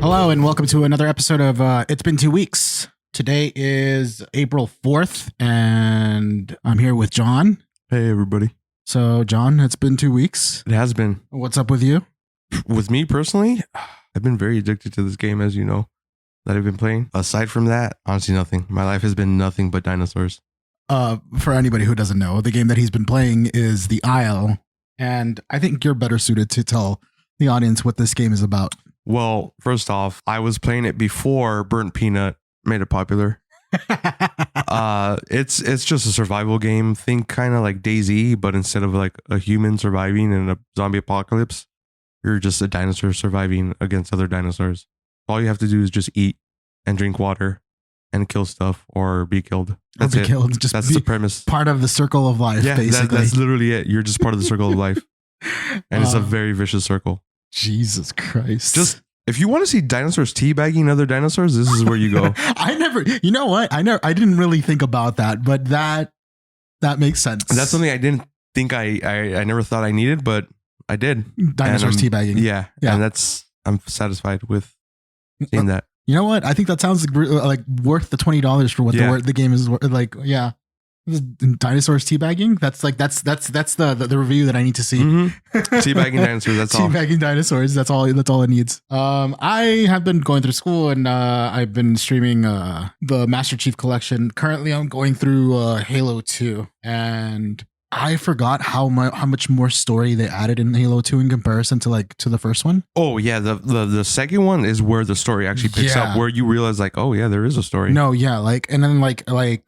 Hello and welcome to another episode of It's Been 2 Weeks. Today is April 4th and I'm here with John. Hey, everybody. So, John, it's been 2 weeks. It has been. What's up with you? With me personally, I've been very addicted to this game, as you know, that I've been playing. Aside from that, honestly, nothing. My life has been nothing but dinosaurs. For anybody who doesn't know, the game that he's been playing is The Isle. And I think you're better suited to tell the audience what this game is about. Well, first off, I was playing it before Burnt Peanut made it popular. It's just a survival game. Think kind of like DayZ, but instead of like a human surviving in a zombie apocalypse, you're just a dinosaur surviving against other dinosaurs. All you have to do is just eat and drink water and kill stuff or be killed. That's it. Just That's the premise. Part of the circle of life, Yeah, basically. that's literally it. You're just part of the circle of life. And it's a very vicious circle. Jesus Christ. Just if you want to see dinosaurs teabagging other dinosaurs, this is where you go. You know what? I didn't really think about that, but that makes sense. That's something I didn't think I never thought I needed, but I did. Dinosaurs teabagging. Yeah. And I'm satisfied with seeing that. You know what? I think that sounds like worth the $20 for what the game is worth. Like, yeah. Dinosaurs teabagging. That's the review that I need to see. Mm-hmm. Teabagging dinosaurs. That's all. Teabagging dinosaurs. That's all it needs. I have been going through school and I've been streaming the Master Chief Collection. Currently, I'm going through Halo 2, and I forgot how much more story they added in Halo 2 in comparison to the first one. Oh yeah, the second one is where the story actually picks up, where you realize like, oh yeah, there is a story. No, yeah, and then like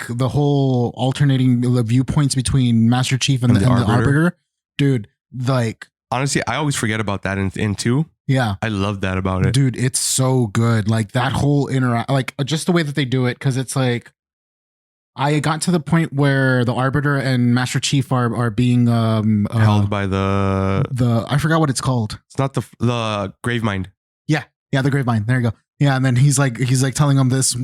the whole alternating the viewpoints between Master Chief and the Arbiter. Dude, like honestly, I always forget about that in 2. Yeah. I love that about it. Dude, it's so good. Like that whole just the way that they do it, because it's like I got to the point where the Arbiter and Master Chief are being held by the I forgot what it's called. It's not the Gravemind. Yeah, the Gravemind. There you go. Yeah, and then he's like telling him this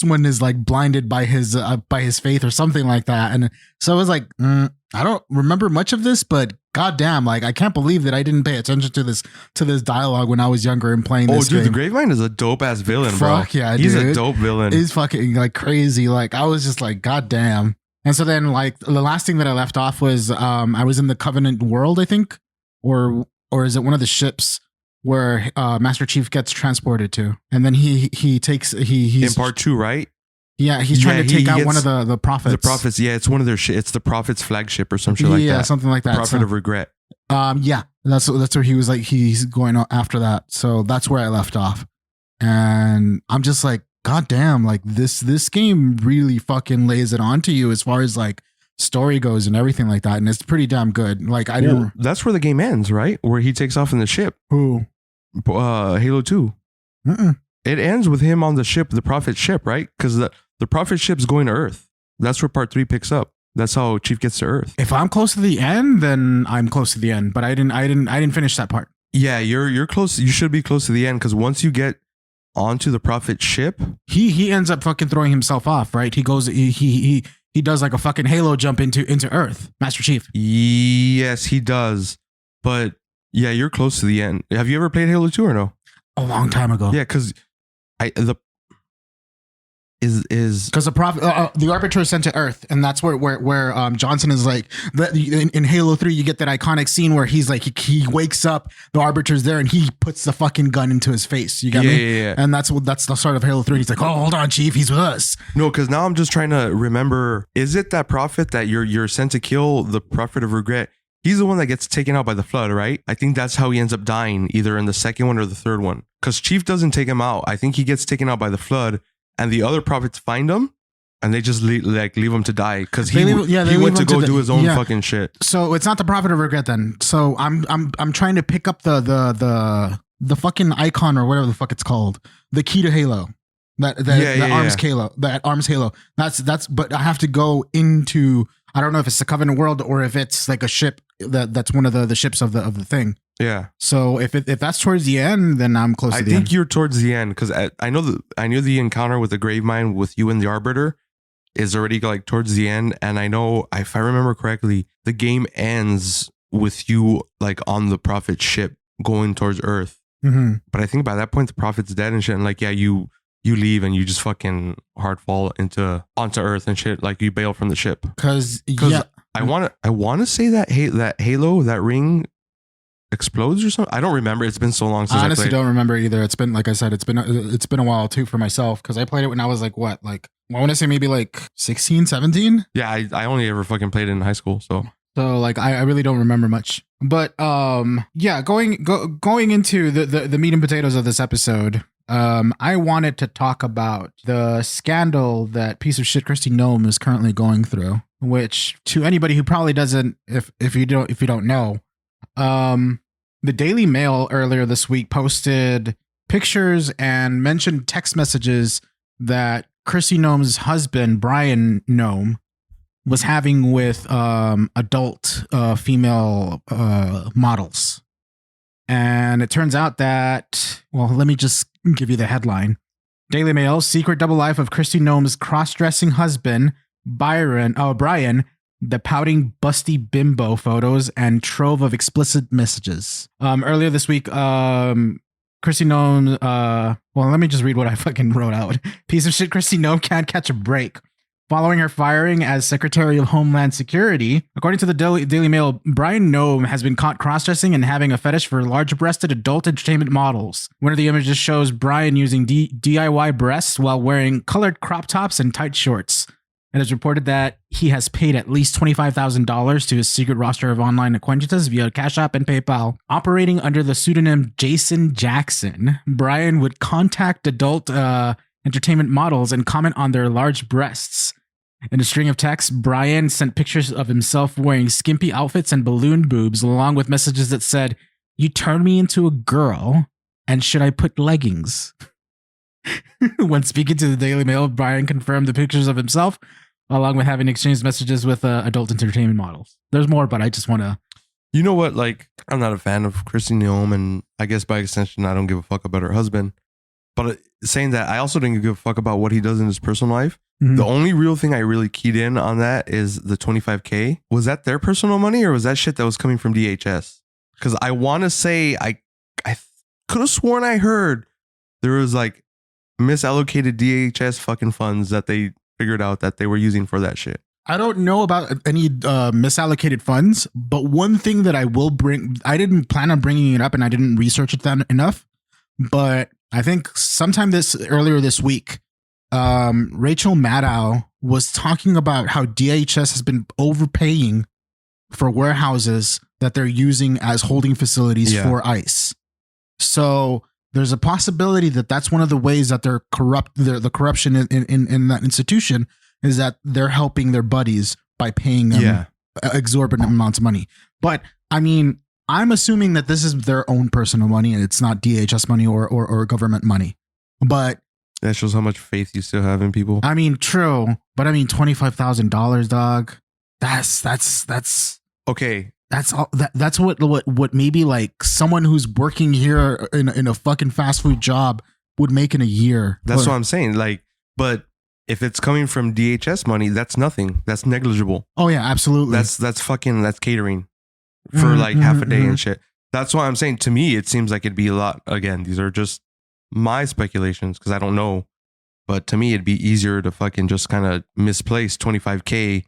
one is like blinded by his faith or something like that. And so I was like, I don't remember much of this, but goddamn, like I can't believe that I didn't pay attention to this dialogue when I was younger and playing this game. The Gravemind is a dope ass villain, bro. Fuck yeah, he's dude. a dope villain. He's fucking like crazy. Like I was just like, goddamn. And so then like the last thing that I left off was I was in the Covenant world, I think, or is it one of the ships where Master Chief gets transported to, and then he's in part 2, right? Yeah, he's trying to take out one of the prophets. The prophets, yeah, it's one of their it's the prophet's flagship or some shit like that. Yeah, something like that. Prophet of Regret. Yeah, that's where he was like he's going after that. So that's where I left off, and I'm just like, goddamn, like this game really fucking lays it on to you as far as like story goes and everything like that, and it's pretty damn good. Like that's where the game ends, right? Where he takes off in the ship. Who? Halo 2. It ends with him on the ship, the prophet ship, right? Because the prophet ship's going to Earth. That's where part 3 picks up. That's how Chief gets to Earth. If I'm close to the end, then I'm close to the end. But I didn't finish that part. Yeah, you're close. You should be close to the end, because once you get onto the prophet ship, he ends up fucking throwing himself off, right? He goes he does like a fucking Halo jump into Earth, Master Chief. Yes, he does. But yeah, you're close to the end. Have you ever played Halo 2 or no? A long time ago. Yeah, because the Arbiter is sent to Earth, and that's where Johnson is like in Halo 3 you get that iconic scene where he's like he wakes up, the Arbiter's there, and he puts the fucking gun into his face. You got me? Yeah. And that's the start of Halo 3. He's like, oh, hold on, Chief, he's with us. No, because now I'm just trying to remember, is it that prophet that you're sent to kill, the Prophet of Regret? He's the one that gets taken out by the flood, right? I think that's how he ends up dying, either in the second one or the third one. Because Chief doesn't take him out. I think he gets taken out by the flood, and the other prophets find him, and they just leave him to die because he went to go do his own fucking shit. So it's not the Prophet of Regret then. So I'm trying to pick up the fucking icon or whatever the fuck it's called, the key to Halo. That arms Halo. That's but I have to go into, I don't know if it's the Covenant world or if it's like a ship that's one of the ships of the thing. Yeah. So if that's towards the end, then I'm close to the end. I think you're towards the end, because I know the encounter with the Gravemind with you and the Arbiter is already like towards the end, and I know, if I remember correctly, the game ends with you like on the Prophet ship going towards Earth. Mm-hmm. But I think by that point the prophet's dead and shit. And like, yeah, you leave and you just fucking hard fall onto Earth and shit. Like you bail from the ship. Because I want to say that that Halo, that ring explodes or something. I don't remember. It's been so long since I honestly I played. don't remember either. It's been, like I said, it's been a while too for myself, because I played it when I was like, what, like, I want to say maybe like 16, 17. Yeah, I only ever fucking played it in high school. So like I really don't remember much. But yeah, going into the meat and potatoes of this episode, I wanted to talk about the scandal that piece of shit Kristi Noem is currently going through, which, to anybody who probably doesn't, if you don't know, the Daily Mail earlier this week posted pictures and mentioned text messages that Kristi Noem's husband, Brian Noem, was having with adult female models. And it turns out that, well, let me just give you the headline. Daily Mail: secret double life of Kristi Noem's cross-dressing husband, Brian, the pouting busty bimbo photos and trove of explicit messages. Earlier this week, Kristi Noem, well, let me just read what I fucking wrote out. Piece of shit Kristi Noem can't catch a break. Following her firing as Secretary of Homeland Security, according to the Daily Mail, Brian Noem has been caught cross-dressing and having a fetish for large-breasted adult entertainment models. One of the images shows Brian using DIY breasts while wearing colored crop tops and tight shorts. It is reported that he has paid at least $25,000 to his secret roster of online acquaintances via Cash App and PayPal. Operating under the pseudonym Jason Jackson, Brian would contact adult entertainment models and comment on their large breasts. In a string of texts, Brian sent pictures of himself wearing skimpy outfits and balloon boobs, along with messages that said, "You turned me into a girl, and should I put leggings?" When speaking to the Daily Mail, Brian confirmed the pictures of himself, along with having exchanged messages with adult entertainment models. There's more, but I just want to... You know what? Like, I'm not a fan of Kristi Noem, and I guess by extension, I don't give a fuck about her husband. But saying that, I also didn't give a fuck about what he does in his personal life. Mm-hmm. The only real thing I really keyed in on that is the $25K. Was that their personal money, or was that shit that was coming from DHS? Because I want to say, I could have sworn I heard there was like misallocated DHS fucking funds that they figured out that they were using for that shit. I don't know about any misallocated funds, but one thing that I will bring, I didn't plan on bringing it up and I didn't research it enough, but I think sometime earlier this week, Rachel Maddow was talking about how DHS has been overpaying for warehouses that they're using as holding facilities for ICE. So there's a possibility that that's one of the ways that they're the corruption in that institution is that they're helping their buddies by paying them exorbitant amounts of money. But I mean, I'm assuming that this is their own personal money and it's not DHS money or government money. But that shows how much faith you still have in people. I mean, true, but I mean, $25,000, dog. That's okay. That's all. That's what maybe like someone who's working here in a fucking fast food job would make in a year. That's what I'm saying. Like, but if it's coming from DHS money, that's nothing. That's negligible. Oh yeah, absolutely. That's catering for like half a day and shit. That's why I'm saying, to me, it seems like it'd be a lot. Again, these are just my speculations because I don't know. But to me, it'd be easier to fucking just kind of misplace $25K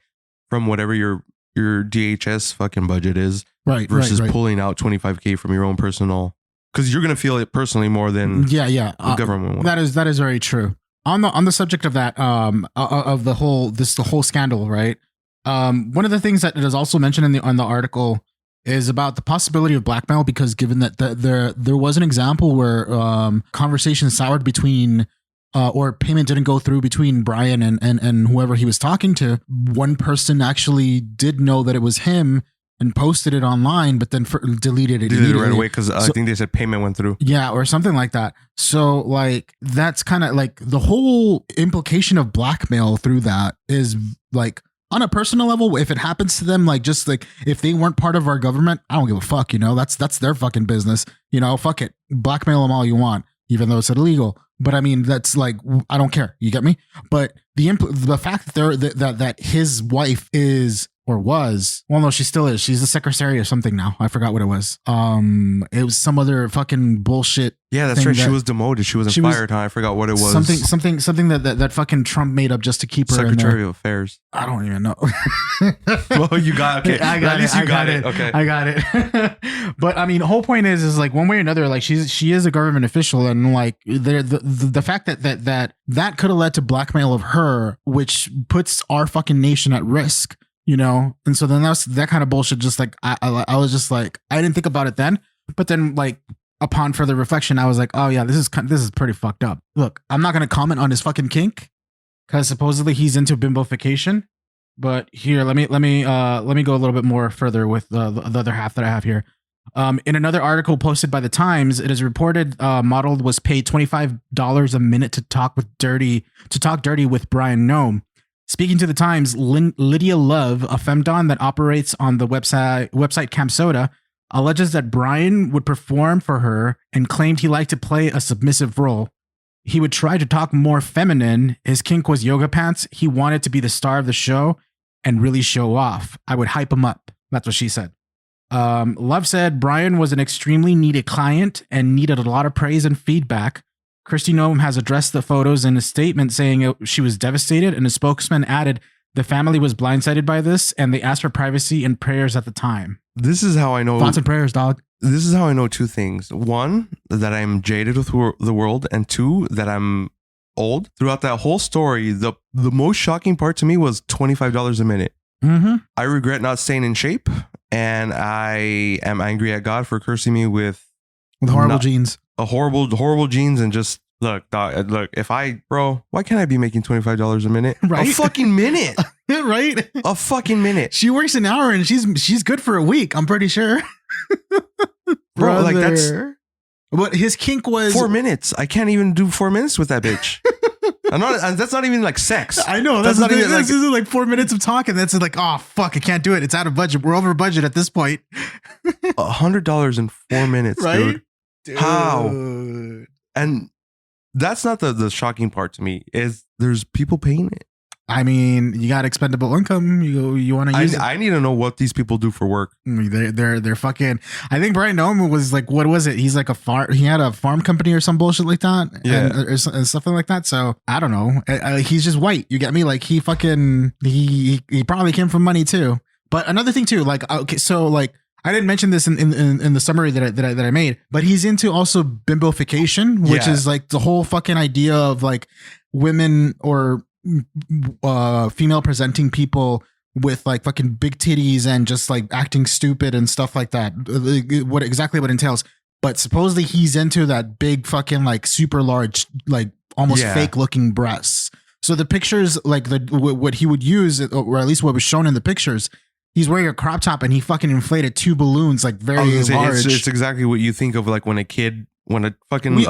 from whatever your DHS fucking budget is, right? Versus pulling out $25K from your own personal, because you're gonna feel it personally more than the government one. That is very true. On the subject of that, of the whole scandal, right? One of the things that is also mentioned on the article is about the possibility of blackmail, because given that there was an example where conversations soured between or payment didn't go through between Brian and whoever he was talking to. One person actually did know that it was him and posted it online, but then deleted it right away because I think they said payment went through. Yeah, or something like that. So like that's kind of like the whole implication of blackmail through that is like, on a personal level, if it happens to them, like just like if they weren't part of our government, I don't give a fuck, that's their fucking business, fuck it, blackmail them all you want, even though it's illegal. But I mean, that's like, I don't care. You get me? But the fact that that his wife is or was. Well, no, she still is. She's the secretary or something now. I forgot what it was. It was some other fucking bullshit. Yeah, that's right. She was demoted. She wasn't fired, huh? I forgot what it was. Something that fucking Trump made up just to keep her Secretary in there. of Affairs. I don't even know. Well, you got okay. I got At least it. you got it. Okay, I got it. But I mean, the whole point is like one way or another, like she is a government official, and like the fact that could have led to blackmail of her, which puts our fucking nation at risk. You know, and so then that kind of bullshit. Just like I was just like, I didn't think about it then, but then like upon further reflection, I was like, oh yeah, this is pretty fucked up. Look, I'm not gonna comment on his fucking kink because supposedly he's into bimbofication. But here, let me go a little bit more further with the other half that I have here. In another article posted by the Times, it is reported model was paid $25 a minute to talk dirty with Brian Noem. Speaking to the Times, Lydia Love, a femdon that operates on the website CamSoda, alleges that Brian would perform for her and claimed he liked to play a submissive role. He would try to talk more feminine. His kink was yoga pants. He wanted to be the star of the show and really show off. I would hype him up. That's what she said. Love said Brian was an extremely needed client and needed a lot of praise and feedback. Kristi Noem has addressed the photos in a statement saying she was devastated, and a spokesman added the family was blindsided by this and they asked for privacy and prayers at the time. This is how I know. Thoughts and prayers, dog. This is how I know two things. One, that I'm jaded with the world, and two, that I'm old. Throughout that whole story, the most shocking part to me was $25 a minute. Mm-hmm. I regret not staying in shape, and I am angry at God for cursing me with horrible genes. Horrible genes, and just look, dog, why can't I be making $25 a minute? Right? A fucking minute. Right? A fucking minute. She works an hour and she's good for a week, I'm pretty sure. Bro, like that's what his kink was. 4 minutes. I can't even do 4 minutes with that bitch. That's not even like sex. I know. That's not even like, this is like 4 minutes of talking. That's like, oh fuck, I can't do it. It's out of budget. We're over budget at this point. $100 in 4 minutes, right? Dude. How? And that's not the shocking part to me, is there's people paying it. I mean, you got expendable income. You want to use it. I need to know what these people do for work. They're fucking. I think Brian Noem was like, what was it? He's like he had a farm company or some bullshit like that. Yeah, and something like that. So I don't know. He's just white. You get me? Like he probably came from money too. But another thing too, like okay, so like I didn't mention this in the summary that I made, but he's into also bimbofication, which is like the whole fucking idea of like women or female presenting people with like fucking big titties and just like acting stupid and stuff like that. What it entails. But supposedly he's into that big fucking like super large, like almost fake looking breasts. So the pictures, like what he would use, or at least what was shown in the pictures, he's wearing a crop top and he fucking inflated 2 balloons like very large. It's exactly what you think of like when a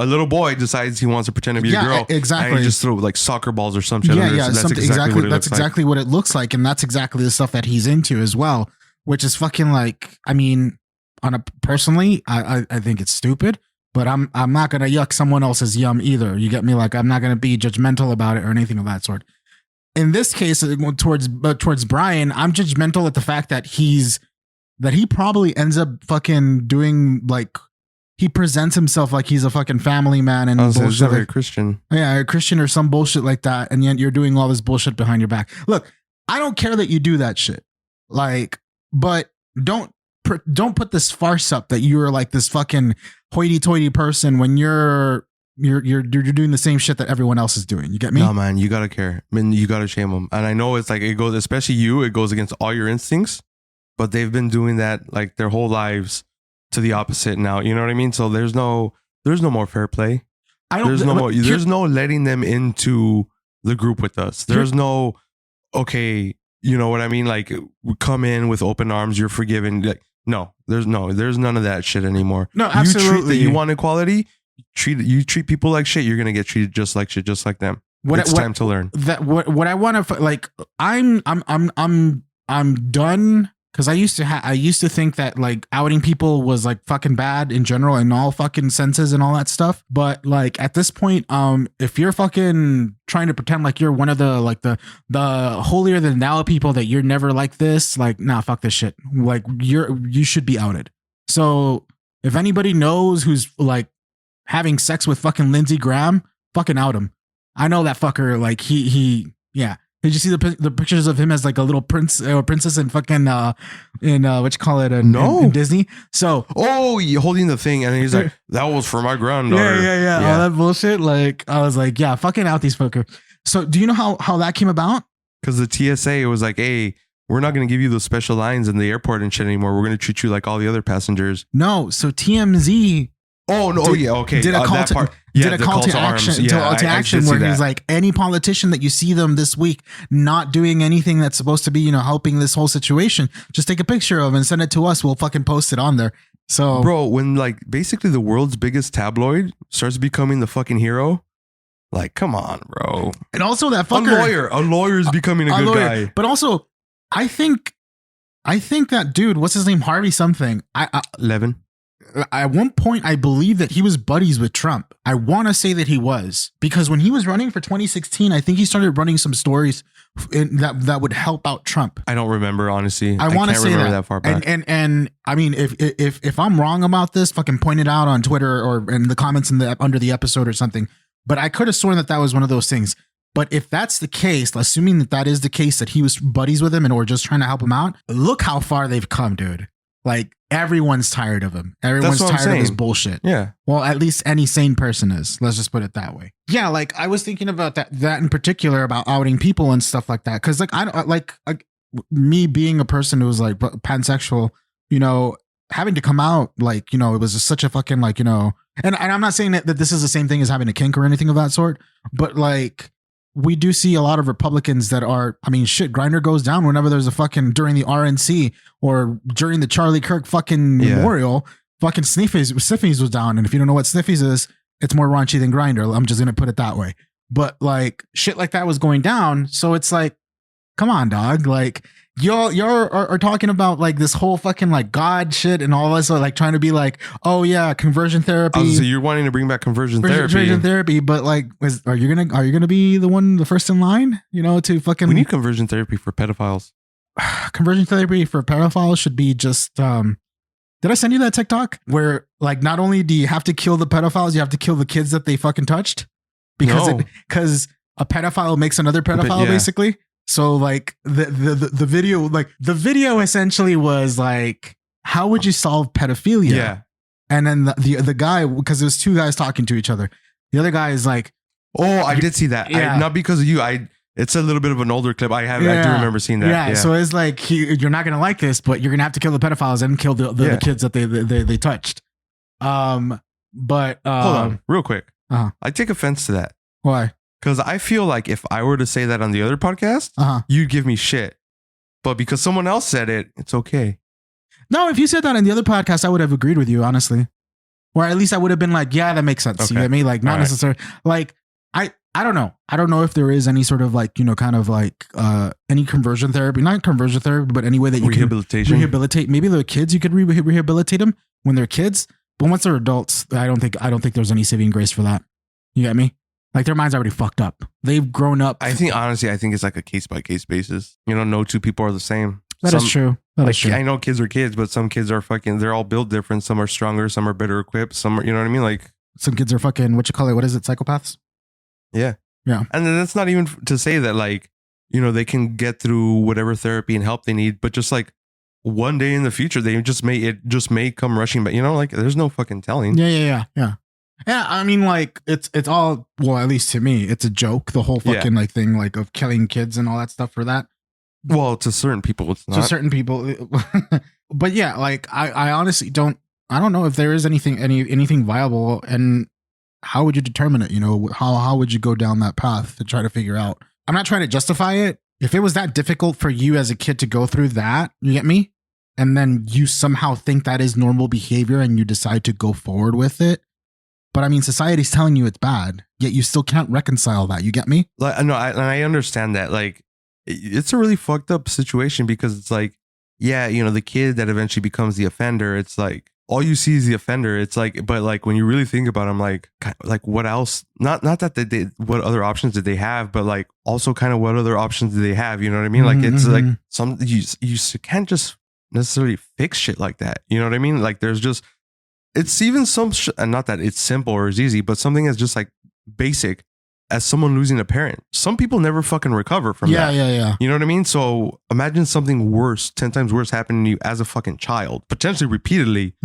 little boy decides he wants to pretend to be a girl. Exactly. And he just throw like soccer balls or some shit. That's exactly what it looks like. And that's exactly the stuff that he's into as well, which is fucking like, I mean, personally, I think it's stupid, but I'm not going to yuck someone else's yum either. You get me? Like, I'm not going to be judgmental about it or anything of that sort. In this case, towards Brian, I'm judgmental at the fact that he probably ends up fucking doing like, he presents himself like he's a fucking family man and bullshit. Like, Christian. Yeah, a Christian or some bullshit like that. And yet you're doing all this bullshit behind your back. Look, I don't care that you do that shit. Like, but don't put this farce up that you're like this fucking hoity-toity person when you're doing the same shit that everyone else is doing. You get me? No, man, you gotta care. I mean, you gotta shame them. And I know it's like it goes, especially you, it goes against all your instincts. But they've been doing that like their whole lives to the opposite now. You know what I mean? So there's no more fair play. There's no letting them into the group with us. There's no, okay, you know what I mean? Like, come in with open arms. You're forgiven. Like, there's none of that shit anymore. No, absolutely. You want equality. You treat people like shit, you're gonna get treated just like shit, just like them. It's time to learn. What I want to like. I'm done Because I used to think that like outing people was like fucking bad in general in all fucking senses and all that stuff. But like at this point, if you're fucking trying to pretend like you're one of the like the holier than thou people that you're never like this, like nah, fuck this shit. Like you should be outed. So if anybody knows who's like having sex with fucking Lindsey Graham, fucking out him. I know that fucker. Like yeah. Did you see the pictures of him as like a little prince or princess in fucking in what you call it in Disney? So you holding the thing and he's like, that was for my granddaughter. Yeah. All that bullshit. Like I was like, yeah, fucking out these fuckers. So do you know how that came about? Because the TSA was like, hey, we're not going to give you those special lines in the airport and shit anymore. We're going to treat you like all the other passengers. No, so TMZ. Oh no! Okay. Did a call to action to action where he's like, any politician that you see them this week not doing anything that's supposed to be, helping this whole situation, just take a picture of and send it to us. We'll fucking post it on there. So, bro, when like basically the world's biggest tabloid starts becoming the fucking hero, like, come on, bro. And also that fucker, a lawyer is becoming a good guy. But also, I think that dude, what's his name, Harvey something, Levin. At one point, I believe that he was buddies with Trump. I want to say that he was, because when he was running for 2016, I think he started running some stories that would help out Trump. I don't remember, honestly. I want to say that far back. And I mean, if I'm wrong about this, fucking point it out on Twitter or in the comments under the episode or something. But I could have sworn that was one of those things. But if that's the case, assuming that is the case, that he was buddies with him and or just trying to help him out, look how far they've come, dude. Like, everyone's tired of him. Everyone's tired of his bullshit. Yeah. Well, at least any sane person is. Let's just put it that way. Yeah, like I was thinking about that in particular about outing people and stuff like that. Because like I don't like me being a person who was like pansexual, having to come out like, it was just such a fucking like, and I'm not saying that this is the same thing as having a kink or anything of that sort, but like we do see a lot of Republicans that are, I mean, shit, Grindr goes down whenever there's a fucking, during the RNC or during the Charlie Kirk fucking memorial, fucking Sniffies was down. And if you don't know what Sniffies is, it's more raunchy than Grindr. I'm just going to put it that way. But like shit like that was going down. So it's like, come on, dog. Like you're talking about like this whole fucking like God shit and all this, like trying to be like, oh yeah, conversion therapy. So you're wanting to bring back conversion therapy, but like, are you gonna be the first in line? To fucking. We need conversion therapy for pedophiles. Conversion therapy for pedophiles should be just. Did I send you that TikTok where like not only do you have to kill the pedophiles, you have to kill the kids that they fucking touched because a pedophile makes another pedophile basically. So like the video essentially was like, how would you solve pedophilia? Yeah. And then the guy, because it was two guys talking to each other. The other guy is like, oh, I did see that. Yeah. Not because of you. It's a little bit of an older clip. I do remember seeing that. Yeah. So it's like, you're not going to like this, but you're going to have to kill the pedophiles and kill the kids that they touched. But hold on real quick. Uh-huh. I take offense to that. Why? Because I feel like if I were to say that on the other podcast, you'd give me shit. But because someone else said it, it's okay. No, if you said that in the other podcast, I would have agreed with you, honestly. Or at least I would have been like, yeah, that makes sense. Okay. You get me? Like, not necessarily. Like, I don't know. I don't know if there is any sort of like, kind of like any conversion therapy. Not conversion therapy, but any way that you can rehabilitate. Maybe the kids, you could rehabilitate them when they're kids. But once they're adults, I don't think there's any saving grace for that. You get me? Like their mind's already fucked up. They've grown up. Honestly, I think it's like a case by case basis. No two people are the same. That is true. That is true. I know kids are kids, but some kids are fucking, they're all built different. Some are stronger. Some are better equipped. Some are, you know what I mean? Like some kids are fucking, what is it? Psychopaths? Yeah. Yeah. And then that's not even to say that like, they can get through whatever therapy and help they need, but just like one day in the future, they just may come rushing back, like there's no fucking telling. Yeah. Yeah, I mean, like it's all, well, at least to me, it's a joke. The whole fucking like thing, like of killing kids and all that stuff for that. Well, to certain people, it's not. To certain people, but yeah, like I honestly I don't know if there is anything viable, and how would you determine it? How would you go down that path to try to figure out? I'm not trying to justify it. If it was that difficult for you as a kid to go through that, you get me, and then you somehow think that is normal behavior, and you decide to go forward with it. But I mean, society's telling you it's bad, yet you still can't reconcile that. You get me? Like, no, I understand that. Like, it's a really fucked up situation because it's like yeah, the kid that eventually becomes the offender, it's like all you see is the offender. It's like, but like when you really think about it, I'm like what else? Not that they what other options did they have, but like also kind of what other options do they have? You know what I mean? Like it's like some you can't just necessarily fix shit like that. You know what I mean? Like there's just it's even some and not that it's simple or it's easy, but something that's just like basic as someone losing a parent. Some people never fucking recover from that. Yeah. You know what I mean? So imagine something worse, 10 times worse happening to you as a fucking child, potentially repeatedly,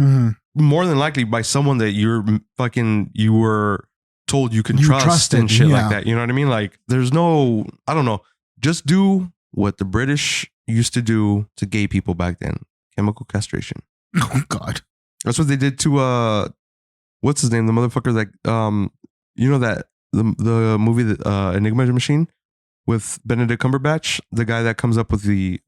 more than likely by someone that you were told you can trust and shit like that. You know what I mean? Like there's no, I don't know, just do what the British used to do to gay people back then. Chemical castration. Oh God. That's what they did to, what's his name? The motherfucker that, you know that, the movie Enigma Machine with Benedict Cumberbatch, the guy that comes up with the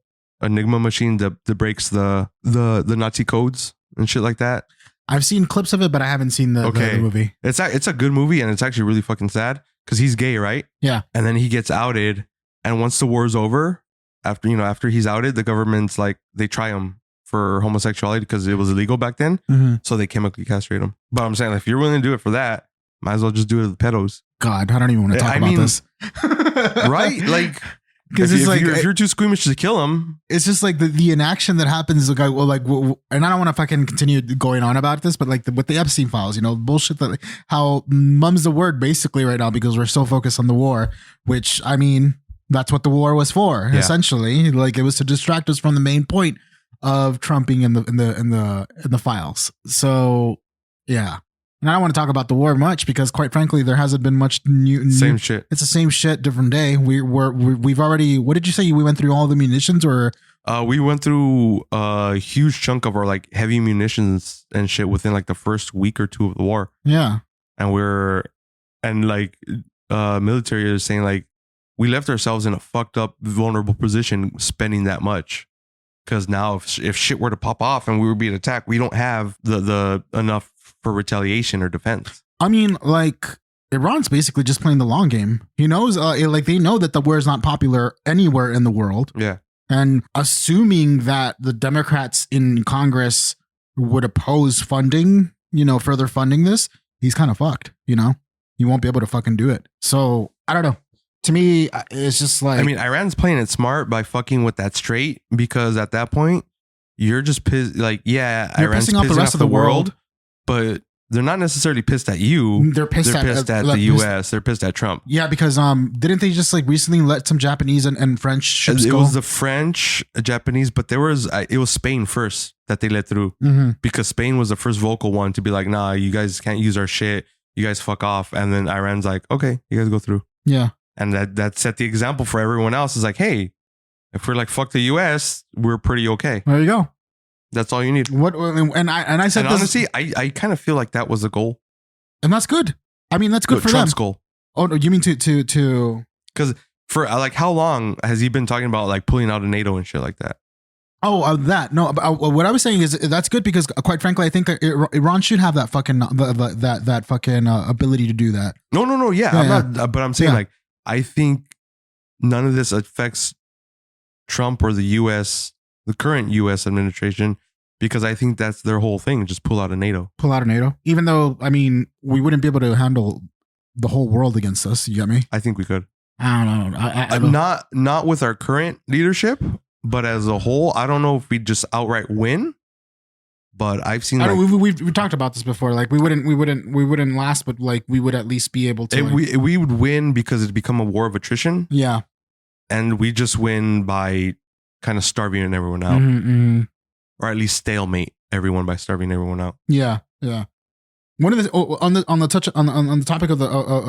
Enigma machine that breaks the Nazi codes and shit like that. I've seen clips of it, but I haven't seen the movie. It's a good movie, and it's actually really fucking sad because he's gay, right? Yeah. And then he gets outed, and once the war's over, after he's outed, the government's like they try him for homosexuality because it was illegal back then, so they chemically castrate him. But I'm saying, if you're willing to do it for that, might as well just do it with pedos. God, I don't even want to talk about this. Right? Like, because if you're too squeamish to kill him, it's just like the inaction that happens. Like, and I don't want to fucking continue going on about this, but like with the Epstein files, bullshit that how mum's the word basically right now because we're so focused on the war, which I mean, that's what the war was for essentially. Like it was to distract us from the main point of trumping in the files. So yeah. And I don't want to talk about the war much because, quite frankly, there hasn't been much new. Same shit. It's the same shit, different day. We've already. What did you say? We went through all the munitions, or we went through a huge chunk of our like heavy munitions and shit within like the first week or two of the war. Yeah, and military is saying like we left ourselves in a fucked up, vulnerable position spending that much. Because now, if shit were to pop off and we were being attacked, we don't have the enough for retaliation or defense. I mean, like Iran's basically just playing the long game. He knows, like they know that the war is not popular anywhere in the world. Yeah, and assuming that the Democrats in Congress would oppose funding, further funding this, he's kind of fucked. He won't be able to fucking do it. So I don't know. To me, it's just like... I mean, Iran's playing it smart by fucking with that straight because at that point, you're just pissed. Like, yeah, Iran's pissing off the rest of the world, but they're not necessarily pissed at you. They're pissed at the U.S. They're pissed at Trump. Yeah, because didn't they just like recently let some Japanese and French ships go? It was the French, Japanese, but it was Spain first that they let through because Spain was the first vocal one to be like, nah, you guys can't use our shit. You guys fuck off. And then Iran's like, okay, you guys go through. Yeah. And that set the example for everyone else. Is like, hey, if we're like fuck the U.S., we're pretty okay. There you go. That's all you need. I said, honestly, I kind of feel like that was the goal, and that's good. I mean, that's good for Trump's them. Goal. Oh no, you mean to? Because for like how long has he been talking about like pulling out of NATO and shit like that? Oh, that no. What I was saying is that's good because, quite frankly, I think that Iran should have that fucking that fucking ability to do that. No. Yeah, I'm not. But I'm saying like I think none of this affects Trump or the U.S. the current U.S. administration because I think that's their whole thing. Just pull out of NATO. Pull out of NATO. Even though I mean we wouldn't be able to handle the whole world against us. You get me? I think we could. I don't know. I don't. Not with our current leadership. But as a whole, I don't know if we'd just outright win. But I've seen we've talked about this before. Like we wouldn't last, but like we would at least be able to. We would win because it'd become a war of attrition. Yeah, and we just win by kind of starving everyone out, or at least stalemate everyone by starving everyone out. Yeah. One of the on the topic of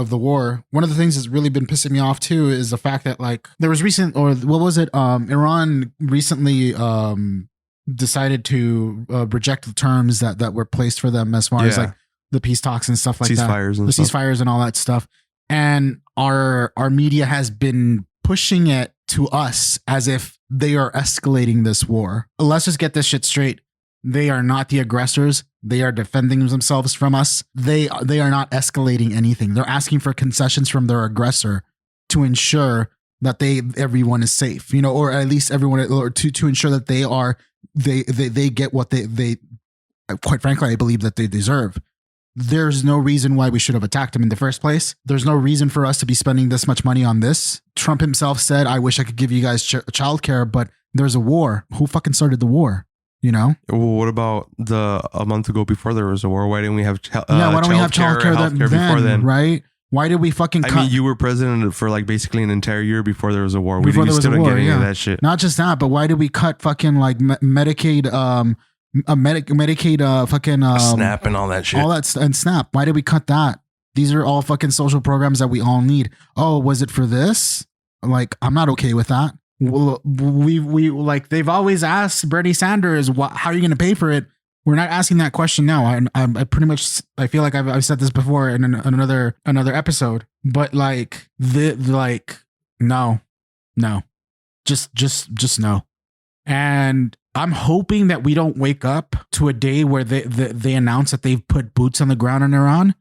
the war, one of the things that's really been pissing me off too is the fact that like there was Iran recently decided to reject the terms that were placed for them as far as like the peace talks and stuff like ceasefires and all that stuff. And our media has been pushing it to us as if they are escalating this war. Let's just get this shit straight. They are not the aggressors. They are defending themselves from us. They are not escalating anything. They're asking for concessions from their aggressor to ensure that everyone is safe, or at least everyone, or to ensure that they get what they quite frankly, I believe that they deserve. There's no reason why we should have attacked him in the first place. There's no reason for us to be spending this much money on this. Trump himself said, I wish I could give you guys childcare, but there's a war. Who fucking started the war? Well, what about a month ago before there was a war? Why didn't we have why don't we have childcare before then? Right? Why did we fucking cut? I mean, you were president for like basically an entire year before there was a war. We didn't get any of that shit. Not just that, but why did we cut fucking like Medicaid, Medicaid, fucking SNAP and all that shit? All that and SNAP. Why did we cut that? These are all fucking social programs that we all need. Oh, was it for this? Like, I'm not okay with that. We like, they've always asked Bernie Sanders, how are you going to pay for it? We're not asking that question now. I pretty much, I feel like I've said this before in another episode, but like no, just no. And I'm hoping that we don't wake up to a day where they announce that they've put boots on the ground in Iran,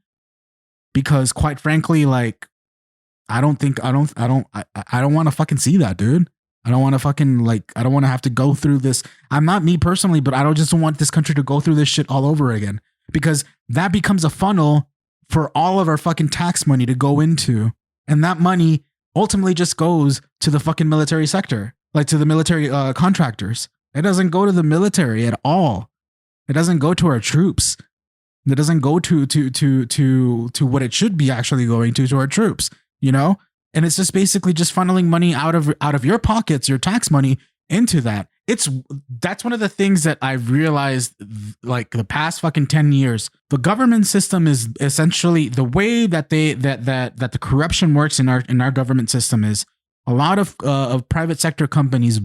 because quite frankly, like, I don't want to fucking see that, dude. I don't want to fucking I don't want to have to go through this. I'm not me personally, but I don't want this country to go through this shit all over again, because that becomes a funnel for all of our fucking tax money to go into. And that money ultimately just goes to the fucking military sector, like to the military contractors. It doesn't go to the military at all. It doesn't go to our troops. It doesn't go to what it should be actually going to our troops, And it's just basically just funneling money out of your pockets, your tax money, into that. That's one of the things that I've realized, like, the past fucking 10 years. The government system is essentially the way that the corruption works in our government system is a lot of private sector companies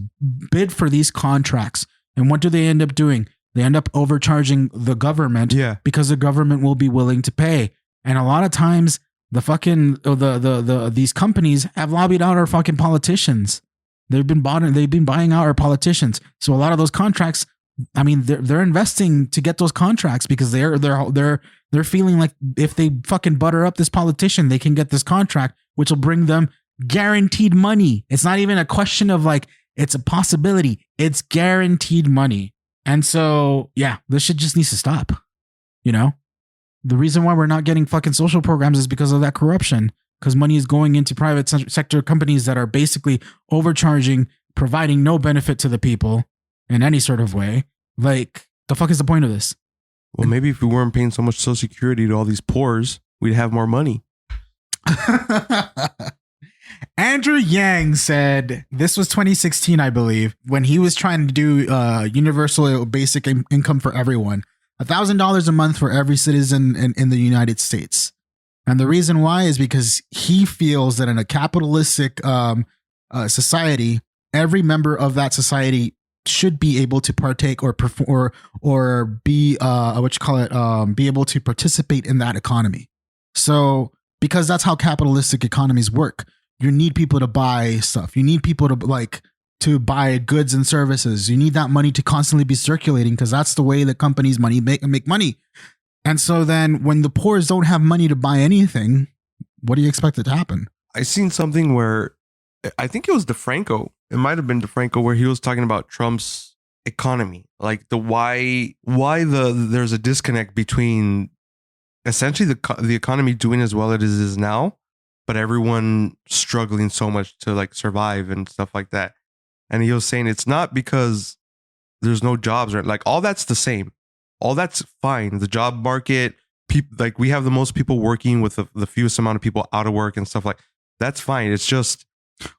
bid for these contracts. And what do they end up doing? They end up overcharging the government, because the government will be willing to pay. And a lot of times, the fucking these companies have lobbied out our fucking politicians. They've been buying out our politicians. So a lot of those contracts, I mean, they're investing to get those contracts because they're feeling like if they fucking butter up this politician, they can get this contract, which will bring them guaranteed money. It's not even a question of like, it's a possibility. It's guaranteed money. And so, yeah, this shit just needs to stop, The reason why we're not getting fucking social programs is because of that corruption, because money is going into private sector companies that are basically overcharging, providing no benefit to the people in any sort of way. Like, the fuck is the point of this? Well, maybe if we weren't paying so much Social Security to all these poors, we'd have more money. Andrew Yang said, this was 2016, I believe, when he was trying to do universal basic income for everyone. $1,000 a month for every citizen in the United States. And the reason why is because he feels that in a capitalistic society, every member of that society should be able to partake or perform or be be able to participate in that economy. So, because that's how capitalistic economies work. You need people to buy stuff. You need people to buy goods and services. You need that money to constantly be circulating, because that's the way that companies make money. And so then when the poors don't have money to buy anything, what do you expect it to happen? I seen something where I think it was DeFranco. It might have been DeFranco, where he was talking about Trump's economy, like why there's a disconnect between essentially the economy doing as well as it is now, but everyone struggling so much to like survive and stuff like that. And he was saying it's not because there's no jobs, or like all that's the same. All that's fine. The job market, people, like we have the most people working with the fewest amount of people out of work and stuff like that's fine. It's just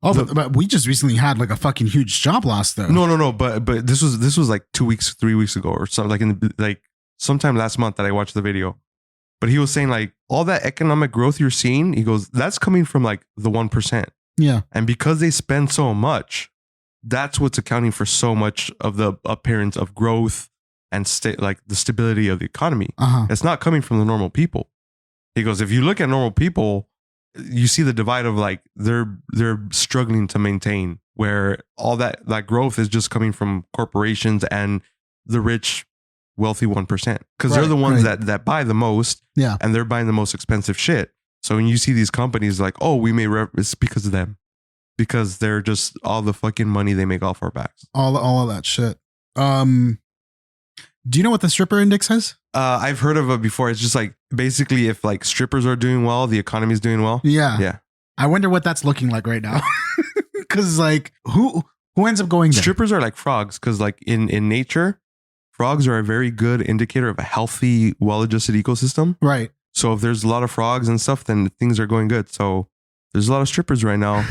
but we just recently had like a fucking huge job loss though. No. But this was like 2 weeks, 3 weeks ago or something, like sometime last month that I watched the video. But he was saying like all that economic growth you're seeing, he goes, that's coming from like the 1%. Yeah. And because they spend so much, that's what's accounting for so much of the appearance of growth and like the stability of the economy. It's not coming from the normal people. He goes, if you look at normal people, you see the divide of like they're struggling to maintain, where all that growth is just coming from corporations and the rich, wealthy 1%, because they're the ones that buy the most, and they're buying the most expensive shit. So when you see these companies like, oh, we may it's because of them. because they're just all the fucking money they make off our backs. All of that shit. Do you know what the stripper index says? I've heard of it before. It's just like basically if like strippers are doing well, the economy is doing well. Yeah. Yeah. I wonder what that's looking like right now. Because like who ends up going there? Strippers are like frogs because like in nature, frogs are a very good indicator of a healthy, well-adjusted ecosystem. Right. So if there's a lot of frogs and stuff, then things are going good. So there's a lot of strippers right now.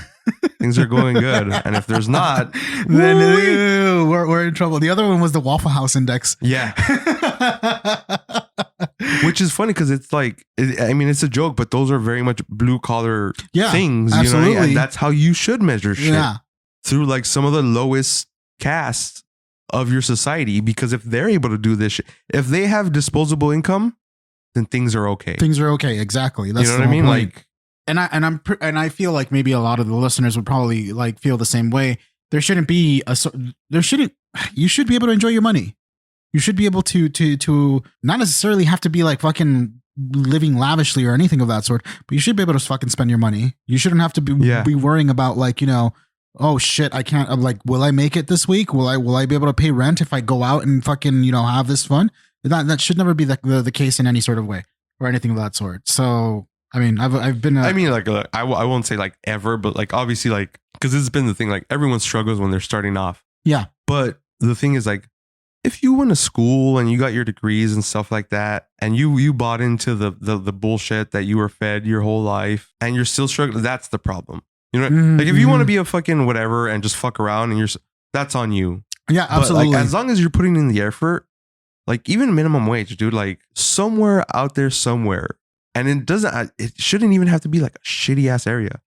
Things are going good. And if there's not, then we're in trouble. The other one was the Waffle House index. Yeah. Which is funny because it's like, I mean, it's a joke, but those are very much blue collar things. Absolutely. You know what I mean? And that's how you should measure shit. Yeah. Through like some of the lowest castes of your society. Because if they're able to do this shit, if they have disposable income, then things are okay. Things are okay. Exactly. That's you know the what I mean? whole point. Like, and I feel like maybe a lot of the listeners would probably like feel the same way. You should be able to enjoy your money. You should be able to not necessarily have to be like fucking living lavishly or anything of that sort, but you should be able to fucking spend your money. You shouldn't have to be worrying about like, you know, oh shit, I can't, I'm like, will I make it this week? Will I be able to pay rent if I go out and fucking, you know, have this fun? That should never be the case in any sort of way or anything of that sort. So, I mean, I've been. I mean, like, I won't say like ever, but like obviously, like, because this has been the thing. Like, everyone struggles when they're starting off. Yeah. But the thing is, like, if you went to school and you got your degrees and stuff like that, and you bought into the bullshit that you were fed your whole life, and you're still struggling, that's the problem. You know, like if you want to be a fucking whatever and just fuck around, and that's on you. Yeah, absolutely. But like, as long as you're putting in the effort, like even minimum wage, dude, like somewhere out there, somewhere. And it shouldn't even have to be like a shitty ass area.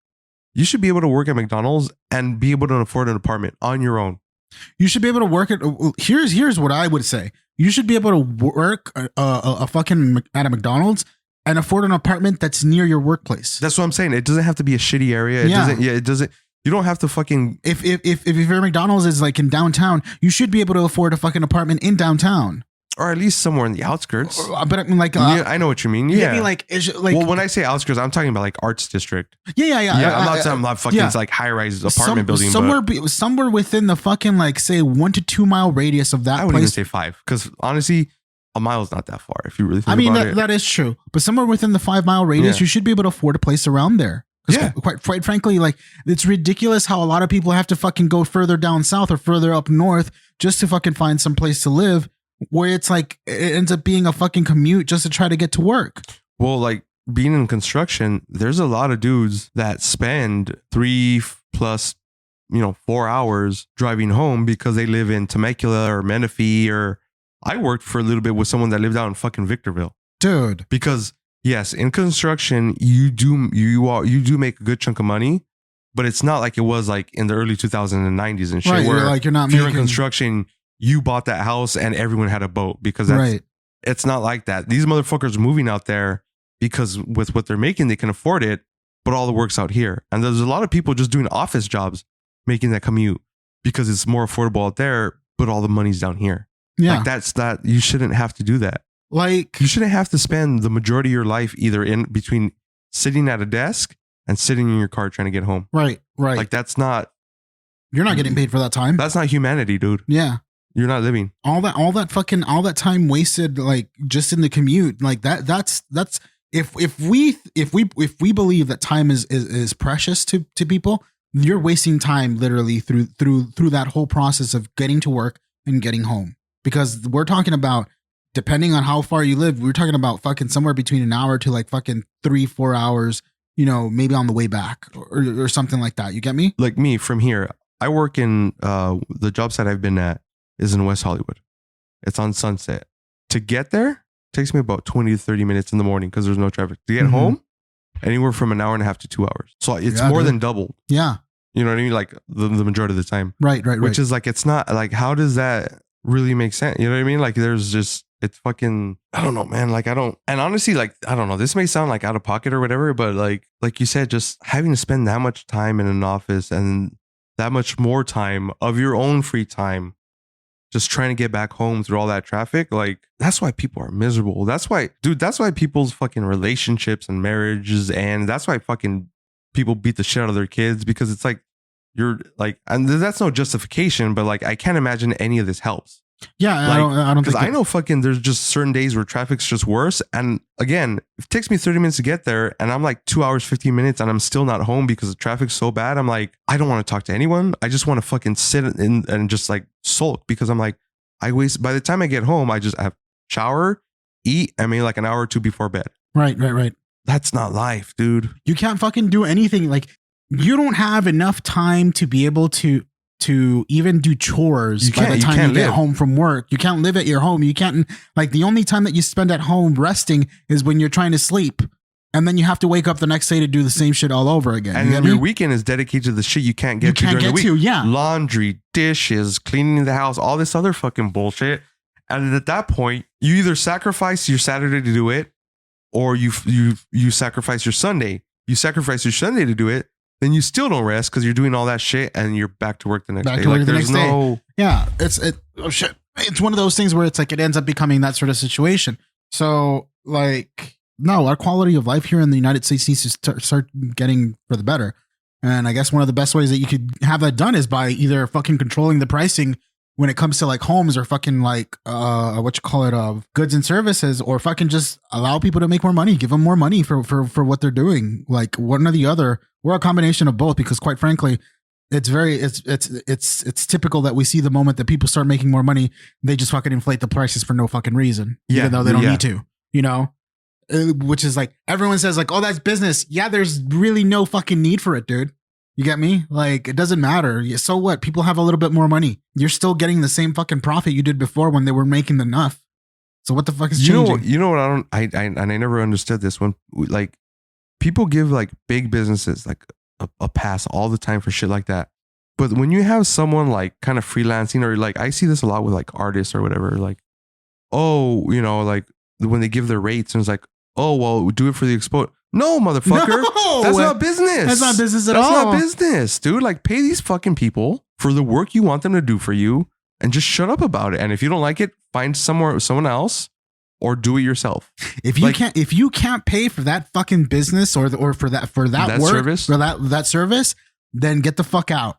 You should be able to work at McDonald's and be able to afford an apartment on your own. You should be able to work at, here's what I would say. You should be able to work a fucking at a McDonald's and afford an apartment that's near your workplace. That's what I'm saying. It doesn't have to be a shitty area. It doesn't. You don't have to fucking. If your McDonald's is like in downtown, you should be able to afford a fucking apartment in downtown. Or at least somewhere in the outskirts. But I mean, like, yeah, I know what you mean. Yeah, I mean, like, well, when I say outskirts, I'm talking about like Arts District. Yeah. I'm not fucking it's like high rise apartment building. Somewhere within the fucking like say 1 to 2 mile radius of that. I wouldn't even say 5 because honestly, a mile is not that far if you really think about it. That is true. But somewhere within the 5 mile radius, you should be able to afford a place around there. Yeah. Quite frankly, like it's ridiculous how a lot of people have to fucking go further down south or further up north just to fucking find some place to live. Where it's like it ends up being a fucking commute just to try to get to work. Well, like being in construction, there's a lot of dudes that spend 3 plus, 4 hours driving home because they live in Temecula or Menifee. Or I worked for a little bit with someone that lived out in fucking Victorville, dude. Because yes, in construction you do make a good chunk of money, but it's not like it was like in the early 2000s and 90s and shit. Right, where like you're not if you're in making construction. You bought that house and everyone had a boat because it's not like that. These motherfuckers are moving out there because with what they're making, they can afford it, but all the work's out here. And there's a lot of people just doing office jobs, making that commute because it's more affordable out there, but all the money's down here. Yeah. Like you shouldn't have to do that. Like you shouldn't have to spend the majority of your life either in between sitting at a desk and sitting in your car trying to get home. Right. Like you're not getting paid for that time. That's not humanity, dude. Yeah. You're not living all that time wasted, like just in the commute, like that's if we believe that time is precious to people, you're wasting time literally through that whole process of getting to work and getting home. Because we're talking about, depending on how far you live, we're talking about fucking somewhere between an hour to like fucking 3-4 hours, maybe on the way back or something like that. You get me? Like me from here, I work in the job site I've been at is in West Hollywood. It's on Sunset. To get there takes me about 20 to 30 minutes in the morning because there's no traffic. To get home, anywhere from an hour and a half to 2 hours. So it's more than doubled. Yeah. You know what I mean? Like the majority of the time. Right. Which is like, it's not like, how does that really make sense? You know what I mean? Like there's just, it's fucking, I don't know, man. Like and honestly, like, I don't know, this may sound like out of pocket or whatever, but like you said, just having to spend that much time in an office and that much more time of your own free time just trying to get back home through all that traffic, like that's why people are miserable. That's why people's fucking relationships and marriages, and that's why fucking people beat the shit out of their kids, because it's like you're like, and that's no justification, but like I can't imagine any of this helps. Yeah, Like, I don't Because think I know fucking there's just certain days where traffic's just worse. And again, if it takes me 30 minutes to get there and I'm like 2 hours, 15 minutes and I'm still not home because the traffic's so bad, I'm like, I don't want to talk to anyone. I just want to fucking sit in and just like sulk because I'm like, by the time I get home, I just have shower, eat, and maybe like an hour or two before bed. Right. That's not life, dude. You can't fucking do anything. Like, you don't have enough time to be able to even do chores by the time you get home from work. You can't live at your home. You can't, like, the only time that you spend at home resting is when you're trying to sleep. And then you have to wake up the next day to do the same shit all over again. And your weekend is dedicated to the shit you can't get to during the week. Yeah. Laundry, dishes, cleaning the house, all this other fucking bullshit. And at that point, you either sacrifice your Saturday to do it, or you sacrifice your Sunday. You sacrifice your Sunday to do it, then you still don't rest because you're doing all that shit and you're back to work the next day. Yeah, it's one of those things where it's like it ends up becoming that sort of situation. So like, no, our quality of life here in the United States needs to start getting for the better. And I guess one of the best ways that you could have that done is by either fucking controlling the pricing when it comes to like homes, or fucking like goods and services, or fucking just allow people to make more money, give them more money for what they're doing, like one or the other, or a combination of both. Because quite frankly, it's typical that we see the moment that people start making more money, they just fucking inflate the prices for no fucking reason, even though they don't need to, you know. Which is like, everyone says like, oh, that's business. Yeah, there's really no fucking need for it, dude. You get me? Like, it doesn't matter. So what? People have a little bit more money. You're still getting the same fucking profit you did before when they were making enough. So what the fuck is changing? You know what? I never understood this. When like people give like big businesses like a pass all the time for shit like that. But when you have someone like kind of freelancing, or like, I see this a lot with like artists or whatever, like, oh, you know, like when they give their rates and it's like, oh, well, do it for the expo. No, motherfucker. No, that's not business. That's not business at all. That's not business, dude. Like, pay these fucking people for the work you want them to do for you and just shut up about it. And if you don't like it, find someone else, or do it yourself. If you can't pay for that fucking business or for that work, service, for that service, then get the fuck out.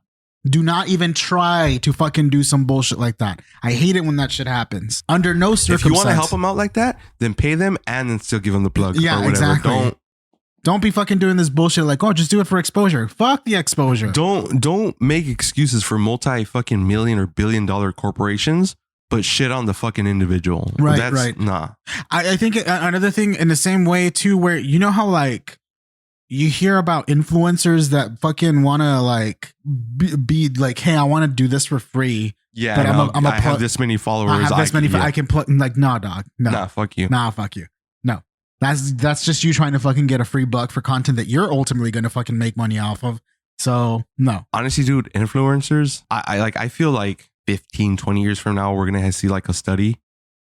Do not even try to fucking do some bullshit like that. I hate it when that shit happens. Under no circumstance. If you want to help them out like that, then pay them and then still give them the plug. Yeah, or whatever. Exactly. Don't be fucking doing this bullshit like, oh, just do it for exposure. Fuck the exposure. Don't make excuses for multi fucking million or billion dollar corporations, but shit on the fucking individual. Right. Nah. I think another thing in the same way too, where you know how like you hear about influencers that fucking want to like be like, hey, I want to do this for free. Yeah, but I have this many followers. I can plug. Like, nah, dog. No. Nah, fuck you. Nah, fuck you. No, that's just you trying to fucking get a free buck for content that you're ultimately going to fucking make money off of. So no. Honestly, dude, influencers, I feel like 15, 20 years from now, we're going to see like a study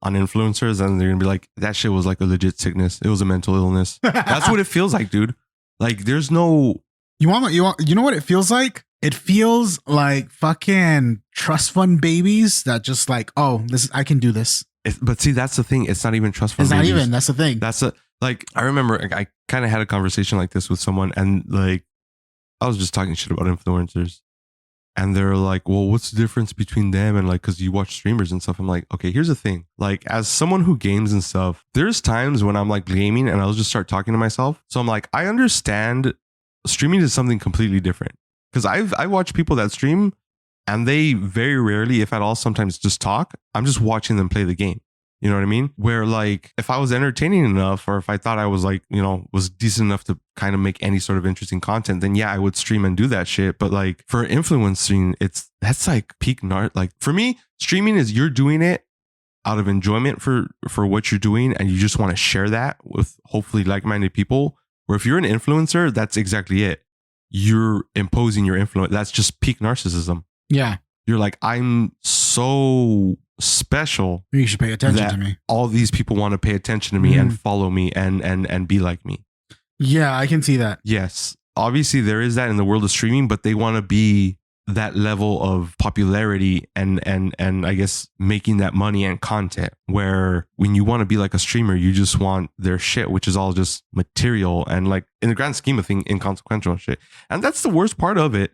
on influencers and they're going to be like, that shit was like a legit sickness. It was a mental illness. That's what it feels like, dude. Like, there's no... You know what it feels like? It feels like fucking trust fund babies that just like, oh, I can do this. But see, that's the thing. It's not even trust fund babies. That's the thing. I remember I kind of had a conversation like this with someone, and like, I was just talking shit about influencers. And they're like, well, what's the difference between them and like, because you watch streamers and stuff. I'm like, okay, here's the thing. Like, as someone who games and stuff, there's times when I'm like gaming and I'll just start talking to myself. So I'm like, I understand streaming is something completely different. Because I watch people that stream and they very rarely, if at all, sometimes just talk. I'm just watching them play the game. You know what I mean? Where like, if I was entertaining enough, or if I thought I was like, you know, was decent enough to kind of make any sort of interesting content, then yeah, I would stream and do that shit. But like, for influencing, that's like peak like, for me, streaming is you're doing it out of enjoyment for what you're doing, and you just want to share that with hopefully like-minded people. Where if you're an influencer, that's exactly it. You're imposing your influence. That's just peak narcissism. Yeah. You're like, I'm so special. You should pay attention to me. All these people want to pay attention to me and follow me and be like me. Yeah, I can see that. Yes. Obviously there is that in the world of streaming, but they want to be that level of popularity and I guess making that money and content, where when you want to be like a streamer, you just want their shit, which is all just material and like in the grand scheme of things, inconsequential shit. And that's the worst part of it.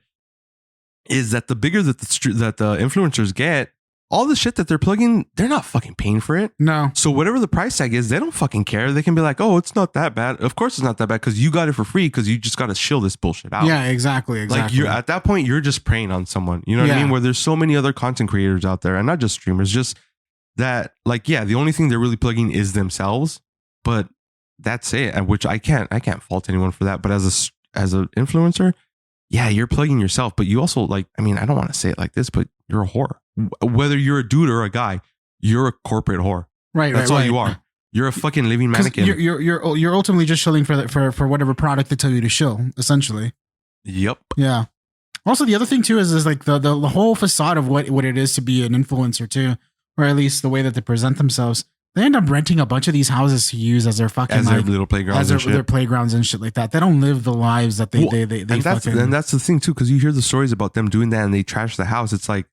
is that the bigger that the influencers get, all the shit that they're plugging, they're not fucking paying for it. No. So whatever the price tag is, they don't fucking care. They can be like, oh, it's not that bad. Of course it's not that bad because you got it for free because you just got to shill this bullshit out. Yeah, exactly. Like you're at that point, you're just preying on someone. You know what I mean? Where there's so many other content creators out there and not just streamers, just that like, yeah, the only thing they're really plugging is themselves, but that's it. And which I can't fault anyone for that. But as an influencer, yeah, you're plugging yourself, but you also like, I mean, I don't want to say it like this, but you're a whore. Whether you're a dude or a guy, you're a corporate whore. Right. That's all you are. You're a fucking living mannequin. You're ultimately just shilling for whatever product they tell you to shill, essentially. Yep. Yeah. Also, the other thing too is like the whole facade of what it is to be an influencer too, or at least the way that they present themselves. They end up renting a bunch of these houses to use as their fucking their little playgrounds, their playgrounds and shit like that. They don't live the lives that they and that's the thing too, because you hear the stories about them doing that and they trash the house. It's like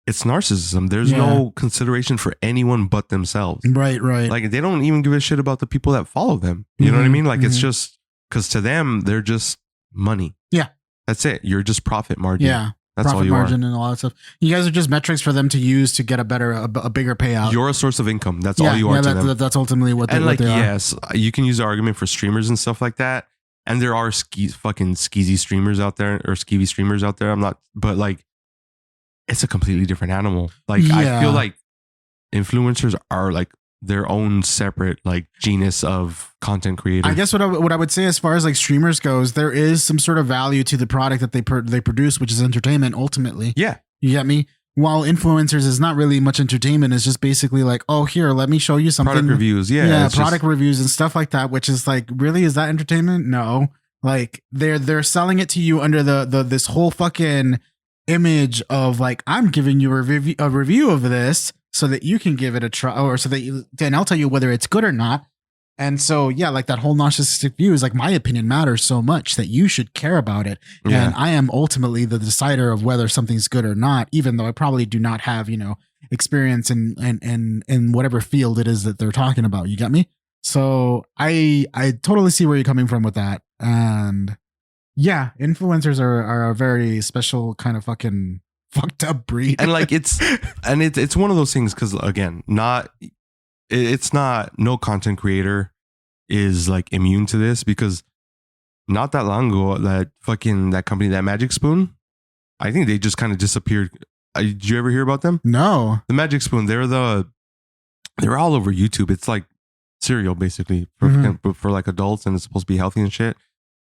it's narcissism. There's no consideration for anyone but themselves. Right. Like they don't even give a shit about the people that follow them. You know what I mean? Like it's just because to them they're just money. Yeah, that's it. You're just profit margin. Yeah. That's profit all you margin are. And all that stuff. You guys are just metrics for them to use to get a bigger payout. You're a source of income. That's all you are to them. That's ultimately what they, and like, what they yes, you can use the argument for streamers and stuff like that. And there are fucking skeezy streamers out there or skeevy streamers out there. But like, it's a completely different animal. Like, I feel like influencers are like their own separate like genus of content creator. I guess what I would say as far as like streamers goes, there is some sort of value to the product that they produce, which is entertainment ultimately. Yeah. You get me? While influencers is not really much entertainment. It's just basically like, oh, here, let me show you something. Product reviews. Yeah. Product reviews and stuff like that, which is like, really, is that entertainment? No. Like they're selling it to you under this whole fucking image of like, I'm giving you a review of this so that you can give it a try, or so that then I'll tell you whether it's good or not. And so, yeah, like that whole narcissistic view is like, my opinion matters so much that you should care about it. Yeah. And I am ultimately the decider of whether something's good or not, even though I probably do not have, experience in whatever field it is that they're talking about. You get me? So I totally see where you're coming from with that. And yeah, influencers are a very special kind of fucking fucked up breed. And like it's one of those things because again, it's not no content creator is like immune to this because not that long ago that company, that Magic Spoon, I think they just kind of disappeared. Did you ever hear about them? No. The Magic Spoon, they're all over YouTube. It's like cereal basically for like adults, and it's supposed to be healthy and shit.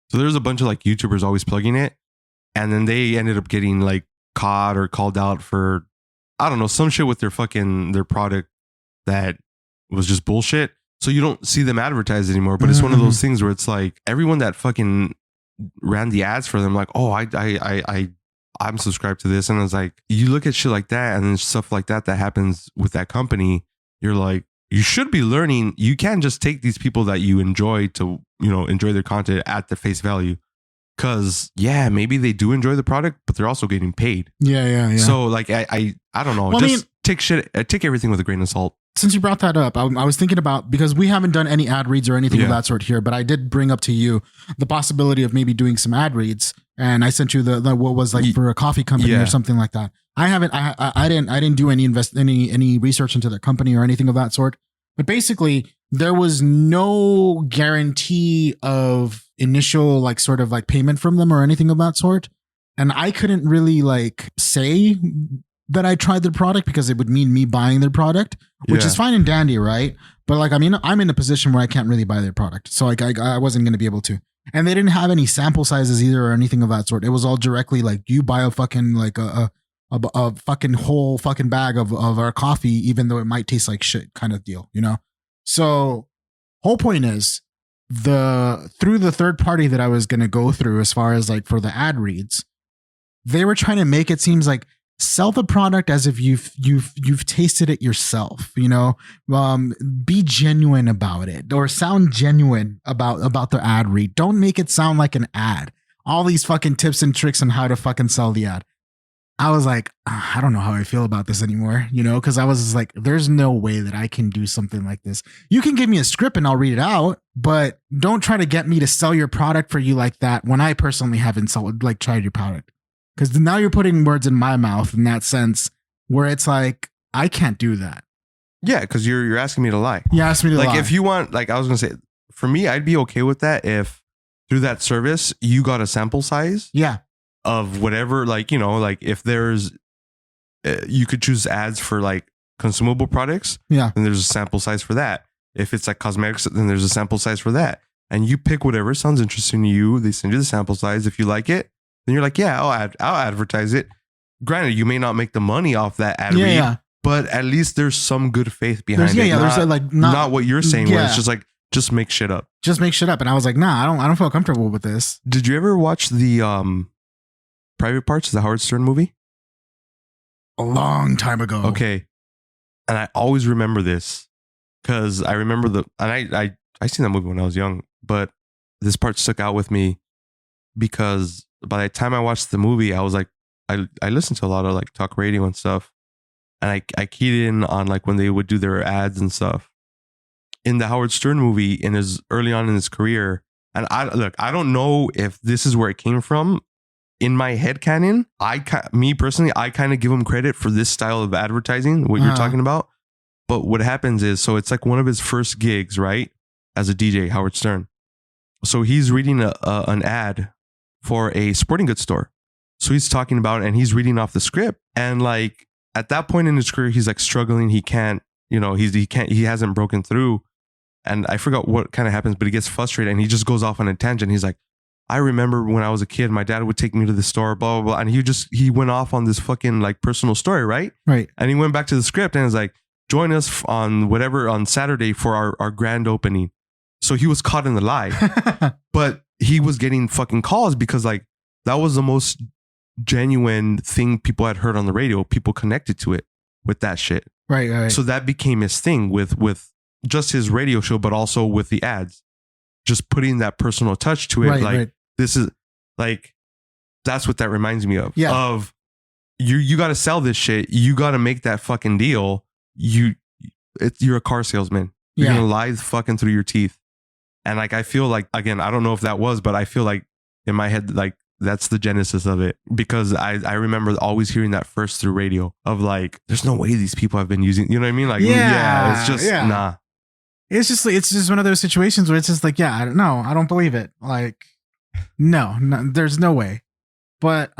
So there's a bunch of like YouTubers always plugging it, and then they ended up getting like caught or called out for, I don't know, some shit with their product that was just bullshit. So you don't see them advertised anymore. But it's one of those things where it's like everyone that fucking ran the ads for them, like, oh, I'm subscribed to this, and it's like you look at shit like that and then stuff like that happens with that company. You're like, you should be learning. You can't just take these people that you enjoy to enjoy their content at the face value. Because maybe they do enjoy the product, but they're also getting paid. Yeah. So like I don't know. Well, just take everything with a grain of salt. Since you brought that up, I was thinking about, because we haven't done any ad reads or anything of that sort here, but I did bring up to you the possibility of maybe doing some ad reads, and I sent you the what was like for a coffee company or something like that. I didn't do any research into the company or anything of that sort. But basically, there was no guarantee of initial like sort of like payment from them or anything of that sort. And I couldn't really like say that I tried their product because it would mean me buying their product, which is fine and dandy, right? But like, I mean, I'm in a position where I can't really buy their product. So like I wasn't going to be able to. And they didn't have any sample sizes either or anything of that sort. It was all directly like, you buy a fucking like a fucking whole fucking bag of our coffee, even though it might taste like shit kind of deal, So whole point is through the third party that I was going to go through as far as like for the ad reads, they were trying to make it seems like sell the product as if you've tasted it yourself, be genuine about it or sound genuine about the ad read. Don't make it sound like an ad. All these fucking tips and tricks on how to fucking sell the ad. I was like, I don't know how I feel about this anymore, because I was just like, there's no way that I can do something like this. You can give me a script and I'll read it out, but don't try to get me to sell your product for you like that when I personally haven't tried your product. Because now you're putting words in my mouth in that sense where it's like, I can't do that. Yeah, because you're asking me to lie. You asked me to lie. Like if you want, like I was gonna say, for me, I'd be okay with that if through that service you got a sample size Yeah. of whatever, like, you know, like if there's, you could choose ads for like consumable products. Yeah. Then there's a sample size for that. If it's like cosmetics, then there's a sample size for that. And you pick whatever sounds interesting to you. They send you the sample size. If you like it, then you're like, yeah, I'll advertise it. Granted, you may not make the money off that ad read, Yeah. but at least there's some good faith behind There's, it. there's Not, like not what you're saying, where Yeah. it's just like, just make shit up. just make shit up. And I was like, nah, I don't feel comfortable with this. Did you ever watch the Private Parts, the Howard Stern movie? A long time ago. Okay. And I always remember this because I remember I seen that movie when I was young, but this part stuck out with me because by the time I watched the movie, I was like, I listened to a lot of like talk radio and stuff. And I keyed in on like when they would do their ads and stuff. In the Howard Stern movie, in his early on in his career, and I don't know if this is where it came from. In my head canon, me personally, I kind of give him credit for this style of advertising, what you're talking about. But what happens is, so it's like one of his first gigs, right? As a DJ, Howard Stern. So he's reading an ad for a sporting goods store. So he's talking about it and he's reading off the script. And like at that point in his career, he's like struggling. He can't, you know, he hasn't broken through. And I forgot what kind of happens, but he gets frustrated and he just goes off on a tangent. He's like, I remember when I was a kid, my dad would take me to the store, blah, blah, blah. And he went off on this fucking like personal story, right? Right. And he went back to the script and was like, join us on Saturday for our grand opening. So he was caught in the lie, but he was getting fucking calls because like that was the most genuine thing people had heard on the radio. People connected to it with that shit. Right. So that became his thing with just his radio show, but also with the ads, just putting that personal touch to it. Like this is like, that's what that reminds me of. Yeah. Of you got to sell this shit. You got to make that fucking deal. You're a car salesman. You're going to lie fucking through your teeth. And like, I feel like, again, I don't know if that was, but I feel like in my head, like that's the genesis of it. Because I remember always hearing that first through radio of like, there's no way these people have been using, you know what I mean? Like, it's just, nah. It's just one of those situations where it's just like, yeah, I don't believe it. Like, no, there's no way. But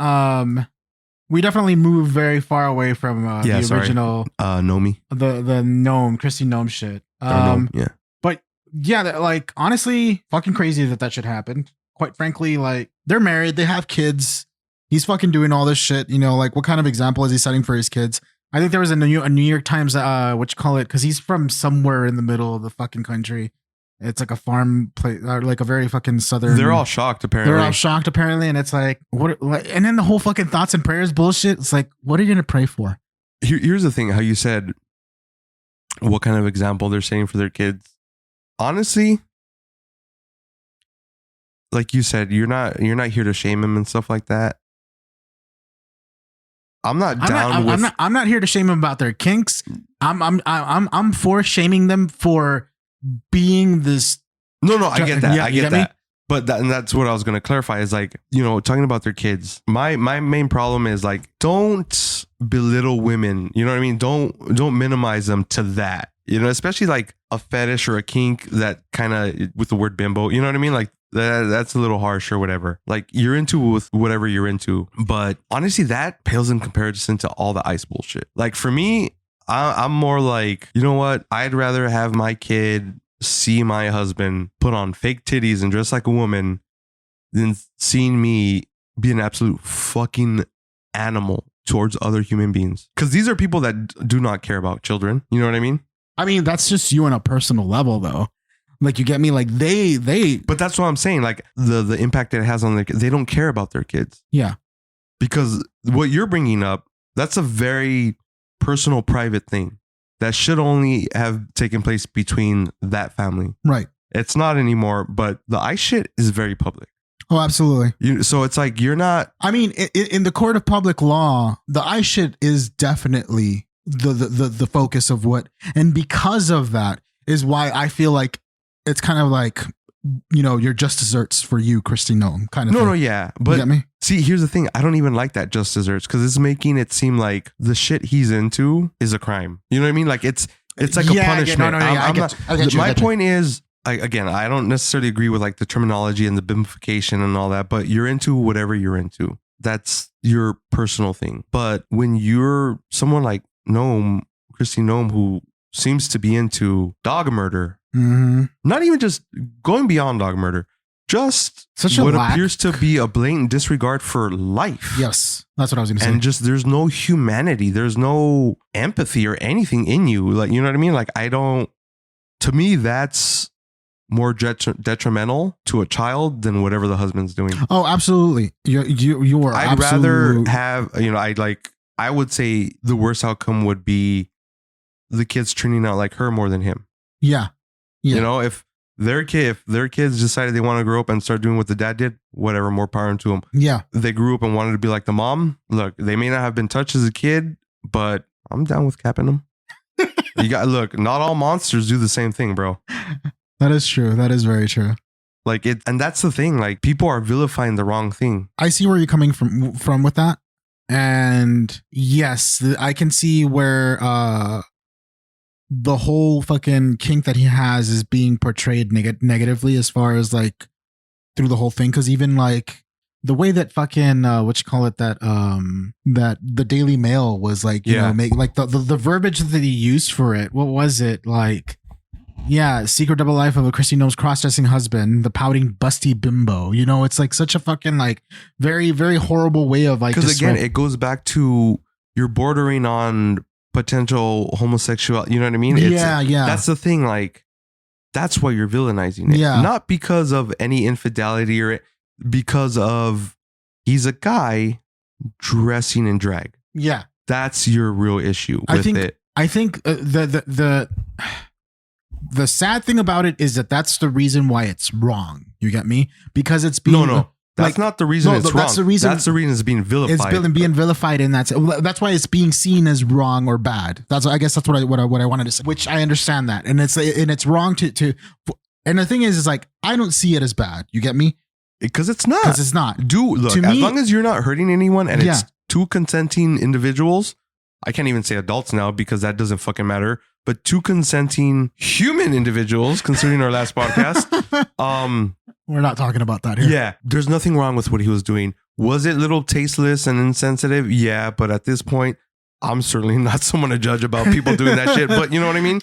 we definitely moved very far away from the original Nomi. The gnome, Christy Gnome shit. Yeah. But yeah, like honestly, fucking crazy that should happen. Quite frankly, like they're married, they have kids. He's fucking doing all this shit. You know, like what kind of example is he setting for his kids? I think there was a New York Times, because he's from somewhere in the middle of the fucking country. It's like a farm place, like a very fucking southern. They're all shocked, apparently. And it's like, what? And then the whole fucking thoughts and prayers bullshit. It's like, what are you gonna pray for? Here's the thing: how you said, what kind of example they're setting for their kids. Honestly, like you said, you're not here to shame them and stuff like that. I'm not here to shame them about their kinks. I'm for shaming them for being this. No, I get that. I get that. But that's what I was going to clarify is like, you know, talking about their kids. My main problem is like, don't belittle women. You know what I mean? Don't minimize them to that. You know, especially like a fetish or a kink that kind of with the word bimbo. You know what I mean? Like that's a little harsh or whatever. Like you're into with whatever you're into. But honestly, that pales in comparison to all the ice bullshit. Like for me, I'm more like, you know what? I'd rather have my kid see my husband put on fake titties and dress like a woman than seeing me be an absolute fucking animal towards other human beings. Because these are people that do not care about children. You know what I mean? I mean, that's just you on a personal level, though. Like, you get me? Like, they. But that's what I'm saying. Like, the impact that it has on their kids. They don't care about their kids. Yeah. Because what you're bringing up, that's a very personal, private thing that should only have taken place between that family. Right. It's not anymore, but the ice shit is very public. Oh, absolutely. So it's like, you're not. I mean, in the court of public law, the ice shit is definitely the focus of what. And because of that is why I feel like it's kind of like you're just desserts for you, Christy Nome, kind of thing. No, yeah. You But get me? see, here's the thing. I don't even like that just desserts because it's making it seem like the shit he's into is a crime. You know what I mean? Like it's like a punishment. I get you. My point is, again, I don't necessarily agree with like the terminology and the bimfication and all that, but you're into whatever you're into. That's your personal thing. But when you're someone like Nome, Christy Nome, who seems to be into dog murder, not even just going beyond dog murder, just Such a what lack. appears to be a blatant disregard for life. Yes, that's what I was going to say. And just there's no humanity, there's no empathy or anything in you. Like, you know what I mean? Like, to me, that's more detrimental to a child than whatever the husband's doing. Oh, absolutely. You are. I'd rather have, I would say the worst outcome would be the kids turning out like her more than him. Yeah. You know, if their kids decided they want to grow up and start doing what the dad did, whatever, more power to them. Yeah. They grew up and wanted to be like the mom. Look, they may not have been touched as a kid, but I'm down with capping them. Not all monsters do the same thing, bro. That is true. That is very true. Like it, and that's the thing. Like, people are vilifying the wrong thing. I see where you're coming from with that. And yes, I can see where the whole fucking kink that he has is being portrayed negatively as far as like through the whole thing. Cause even like the way that fucking that the Daily Mail was like, make like the verbiage that he used for it. What was it like? Yeah, secret double life of a Christy Nome's cross-dressing husband, the pouting busty bimbo. It's like such a fucking like very, very horrible way of like. Because again, it goes back to you're bordering on potential homosexual. You know what I mean? Yeah. That's the thing. Like, that's why you're villainizing it. Yeah. Not because of any infidelity or because of he's a guy dressing in drag. Yeah. That's your real issue with it. I think the sad thing about it is that's the reason why it's wrong. You get me? Because it's being that's not the reason it's wrong. That's the reason it's being vilified. It's being vilified, and that's why it's being seen as wrong or bad. I guess that's what I wanted to say. Which I understand that, and it's wrong to. And the thing is like I don't see it as bad. You get me? Because it's not. As long as you're not hurting anyone, and it's two consenting individuals. I can't even say adults now because that doesn't fucking matter. But two consenting human individuals, considering our last podcast. We're not talking about that here. Yeah. There's nothing wrong with what he was doing. Was it a little tasteless and insensitive? Yeah. But at this point, I'm certainly not someone to judge about people doing that shit. But you know what I mean?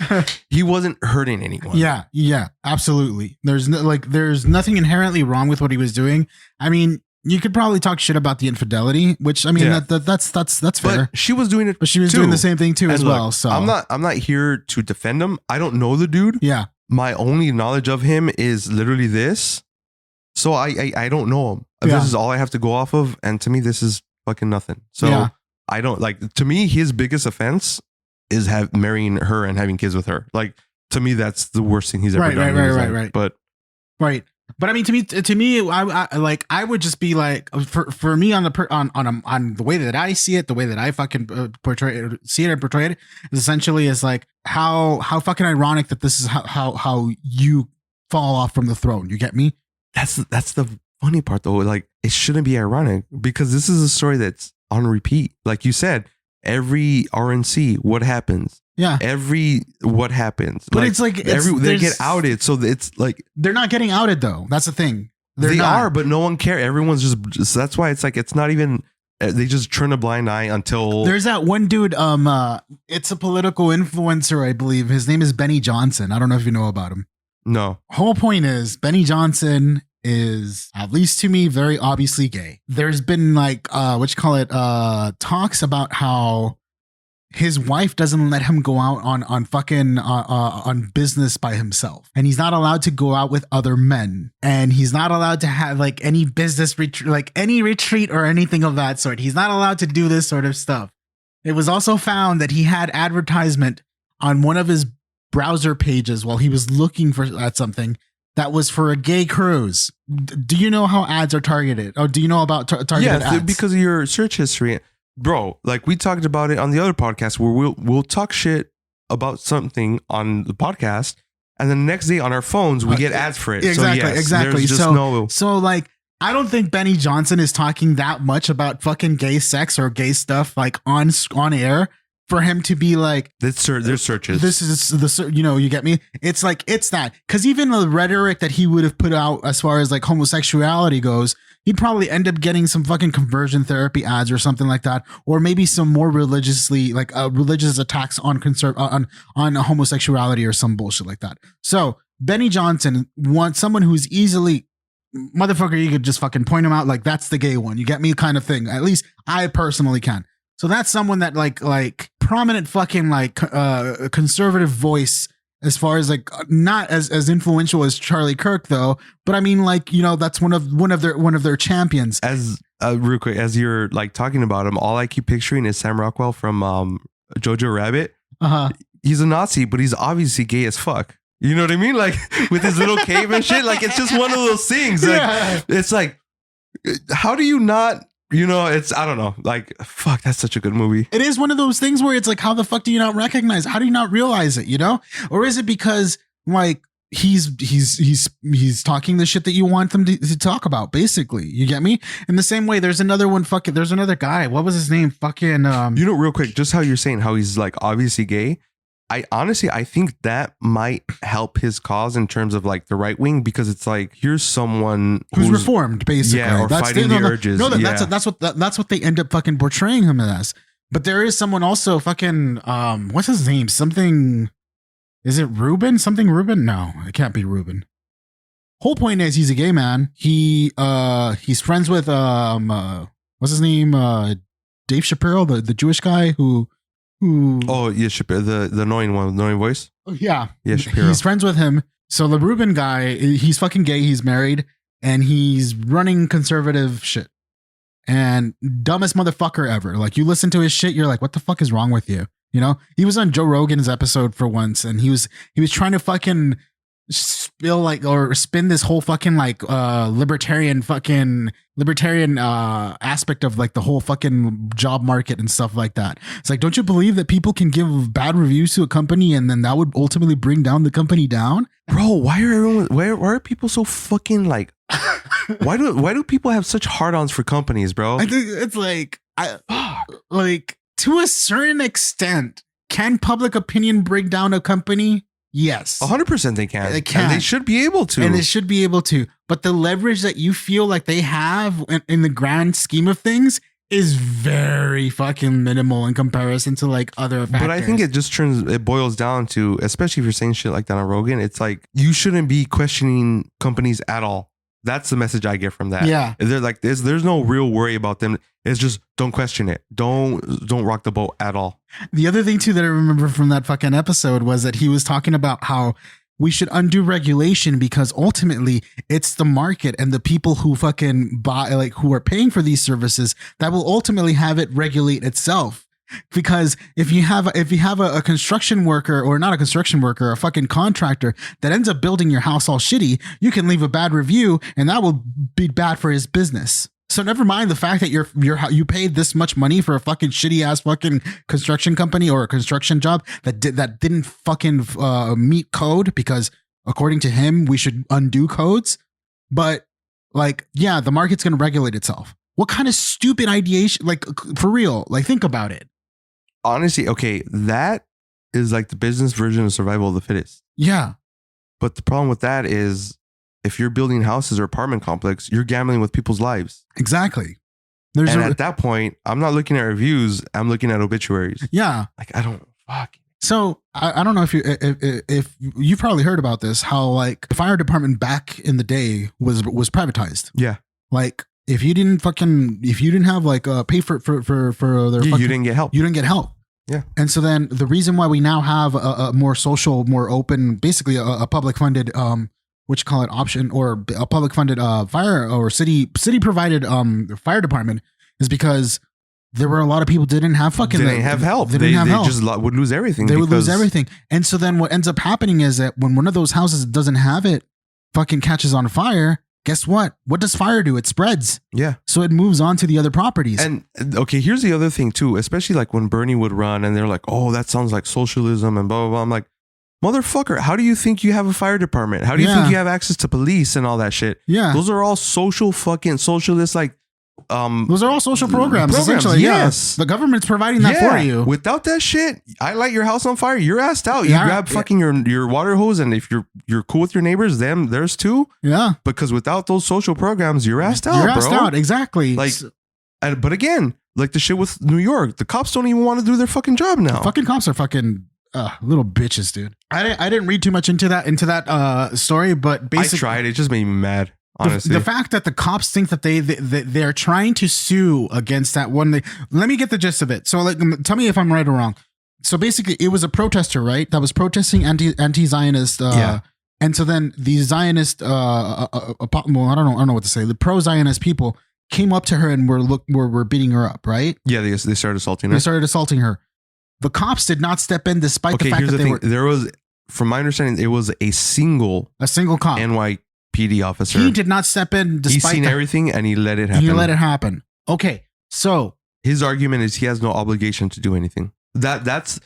He wasn't hurting anyone. Yeah, absolutely. There's nothing inherently wrong with what he was doing. I mean, you could probably talk shit about the infidelity, which I mean that's fair. But she was doing it. But she was doing the same thing too as well. So I'm not here to defend him. I don't know the dude. Yeah. My only knowledge of him is literally this. So I don't know him. This is all I have to go off of, and to me this is fucking nothing. So I don't like. To me, his biggest offense is marrying her and having kids with her. Like, to me, that's the worst thing he's ever done. Right. But I mean, to me, I would just be like, for me on the way that I see it, the way that I fucking portray it is essentially is like how fucking ironic that this is how you fall off from the throne. You get me? That's the funny part though. Like, it shouldn't be ironic because this is a story that's on repeat. Like you said, every RNC, what happens? Yeah. What happens? But it's like they get outed, so it's like they're not getting outed though. That's the thing. They are, but no one cares. Everyone's just that's why it's like it's not even. They just turn a blind eye until there's that one dude. It's a political influencer, I believe. His name is Benny Johnson. I don't know if you know about him. No. Whole point is Benny Johnson is, at least to me, very obviously gay. There's been like talks about how his wife doesn't let him go out on fucking on business by himself, and he's not allowed to go out with other men, and he's not allowed to have like any business retreat, like any retreat or anything of that sort. He's not allowed to do this sort of stuff. It was also found that he had advertisement on one of his browser pages while he was looking at something that was for a gay cruise. Do you know how ads are targeted? Or do you know about targeted ads? Because of your search history. Bro, like we talked about it on the other podcast where we'll talk shit about something on the podcast And then the next day on our phones, we get ads for it. Exactly, so yes, exactly. There's just So like, I don't think Benny Johnson is talking that much about fucking gay sex or gay stuff like on air for him to be like, there's searches. This is the, you know, you get me? It's like, it's that. Because even the rhetoric that he would have put out as far as like homosexuality goes, he'd probably end up getting some fucking conversion therapy ads or something like that. Or maybe some more religiously, like religious attacks on on homosexuality or some bullshit like that. So Benny Johnson wants someone who's easily, motherfucker, you could just fucking point him out like, that's the gay one. You get me, kind of thing. At least I personally can. So that's someone that like prominent fucking like conservative voice, as far as like not as influential as Charlie Kirk though, but I mean, like, you know, that's one of their champions. As real quick, as you're like talking about him, all I keep picturing is Sam Rockwell from Jojo Rabbit. He's a Nazi, but he's obviously gay as fuck. You know what I mean? Like with his little cave and shit. Like it's just one of those things. Like, yeah. It's like, how do you not? You know, it's, I don't know, like, fuck, that's such a good movie. It is one of those things where it's like, how the fuck do you not recognize? How do you not realize it, you know? Or is it because like he's talking the shit that you want them to talk about, basically? You get me? In the same way, there's another guy. What was his name? Fucking you know, real quick, just how you're saying how he's like obviously gay. I think that might help his cause in terms of like the right wing, because it's like, here's someone who's reformed, basically. Yeah, or that's fighting the urges. No, that's what they end up fucking portraying him as. But there is someone also fucking what's his name? Something, is it Ruben? Something Ruben? No, it can't be Ruben. Whole point is he's a gay man. He's friends with what's his name? Dave Shapiro, the Jewish guy who. Oh yeah, Shapiro, the annoying one, the annoying voice. Yeah, Shapiro. He's friends with him. So the Ruben guy, he's fucking gay. He's married and he's running conservative shit. And dumbest motherfucker ever. Like, you listen to his shit, you're like, what the fuck is wrong with you? You know, he was on Joe Rogan's episode for once, and he was trying to fucking spin this whole fucking like libertarian aspect of like the whole fucking job market and stuff like that. It's like, don't you believe that people can give bad reviews to a company and then that would ultimately bring down the company down? Bro, why are people so fucking like why do people have such hard-ons for companies, bro? I think it's like like to a certain extent, can public opinion bring down a company? Yes. 100% they can. They can. And they should be able to. And they should be able to. But the leverage that you feel like they have in the grand scheme of things is very fucking minimal in comparison to like other factors. But I think it boils down to, especially if you're saying shit like that on Rogan, it's like, you shouldn't be questioning companies at all. That's the message I get from that. Yeah. They're like, there's no real worry about them. It's just, don't question it. Don't rock the boat at all. The other thing too that I remember from that fucking episode was that he was talking about how we should undo regulation because ultimately it's the market and the people who fucking buy, like who are paying for these services, that will ultimately have it regulate itself. Because if you have a construction worker, or not a construction worker, a fucking contractor that ends up building your house all shitty, you can leave a bad review and that will be bad for his business. So never mind the fact that you paid this much money for a fucking shitty ass fucking construction company or a construction job that didn't fucking meet code, because according to him we should undo codes. But like, yeah, the market's going to regulate itself. What kind of stupid ideation? Like, for real, like, think about it. Honestly, okay, that is like the business version of survival of the fittest. Yeah. But the problem with that is, if you're building houses or apartment complex, you're gambling with people's lives. Exactly. At that point, I'm not looking at reviews. I'm looking at obituaries. Yeah. Like, I don't fuck. So I don't know if you've probably heard about this, how like the fire department back in the day was privatized. Yeah. Like, if you didn't have like pay for their you didn't get help. You didn't get help. Yeah. And so then the reason why we now have a more social, more open, basically a public funded what you call it, option, or a public funded fire or city provided fire department, is because there were a lot of people didn't have help. They just would lose everything. They would lose everything. And so then what ends up happening is that when one of those houses doesn't have it, fucking catches on fire, guess what? What does fire do? It spreads. Yeah. So it moves on to the other properties. And okay, here's the other thing too, especially like when Bernie would run and they're like, oh, that sounds like socialism and blah, blah, blah. I'm like, Motherfucker, how do you think you have a fire department? How do you think you have access to police and all that shit? Yeah. Those are all social fucking socialist, like, those are all social programs essentially. Yes. The government's providing that for you. Without that shit, I light your house on fire, you're assed out. You grab fucking your water hose, and if you're cool with your neighbors, theirs too. Yeah. Because without those social programs, you're assed out, You're assed out, exactly. Like, but again, like the shit with New York, the cops don't even want to do their fucking job now. Fucking cops are fucking little bitches, dude. I didn't read too much into that story, but basically, I tried. It just made me mad. Honestly, the fact that the cops think that they're trying to sue against that one. Let me get the gist of it. So, like, tell me if I'm right or wrong. So basically, it was a protester, right, that was protesting anti-Zionist. And so then the Zionist, well, I don't know what to say. The pro-Zionist people came up to her and were beating her up, right? Yeah, they started assaulting her. They started assaulting her. The cops did not step in, despite the fact here's that the thing. There was, from my understanding, it was a single cop. NYPD officer. He did not step in, despite he's seen everything, and he let it happen. He let it happen. Okay, so his argument is he has no obligation to do anything. That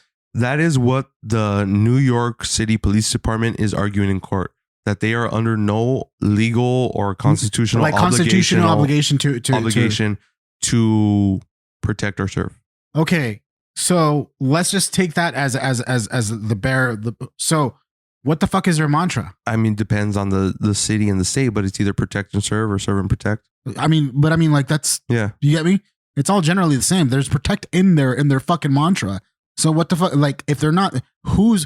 is what the New York City Police Department is arguing in court. That they are under no legal or constitutional obligation to protect or serve. Okay, so let's just take that as the bare. So what the fuck is their mantra? I mean, depends on the city and the state, but it's either protect and serve or serve and protect. I mean, like that's, yeah. You get me? It's all generally the same. There's protect in their fucking mantra. So what the fuck? Like, if they're not, who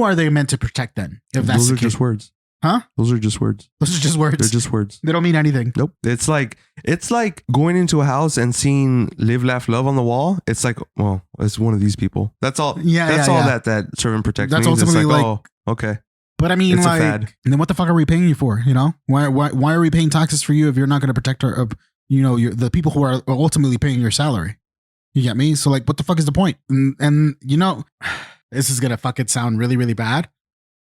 are they meant to protect then? If that's those are just words. Huh? Those are just words. Those are just words. They're just words. They don't mean anything. Nope. It's like going into a house and seeing "Live, Laugh, Love" on the wall. It's like, well, it's one of these people. That's all. Yeah. That's all that serve and protect that's means. Ultimately it's like, like, oh, okay. But I mean, it's like, a fad. Then what the fuck are we paying you for? You know, why are we paying taxes for you if you're not going to protect the people who are ultimately paying your salary? You get me? So like, what the fuck is the point? And you know, this is gonna fucking sound really, really bad,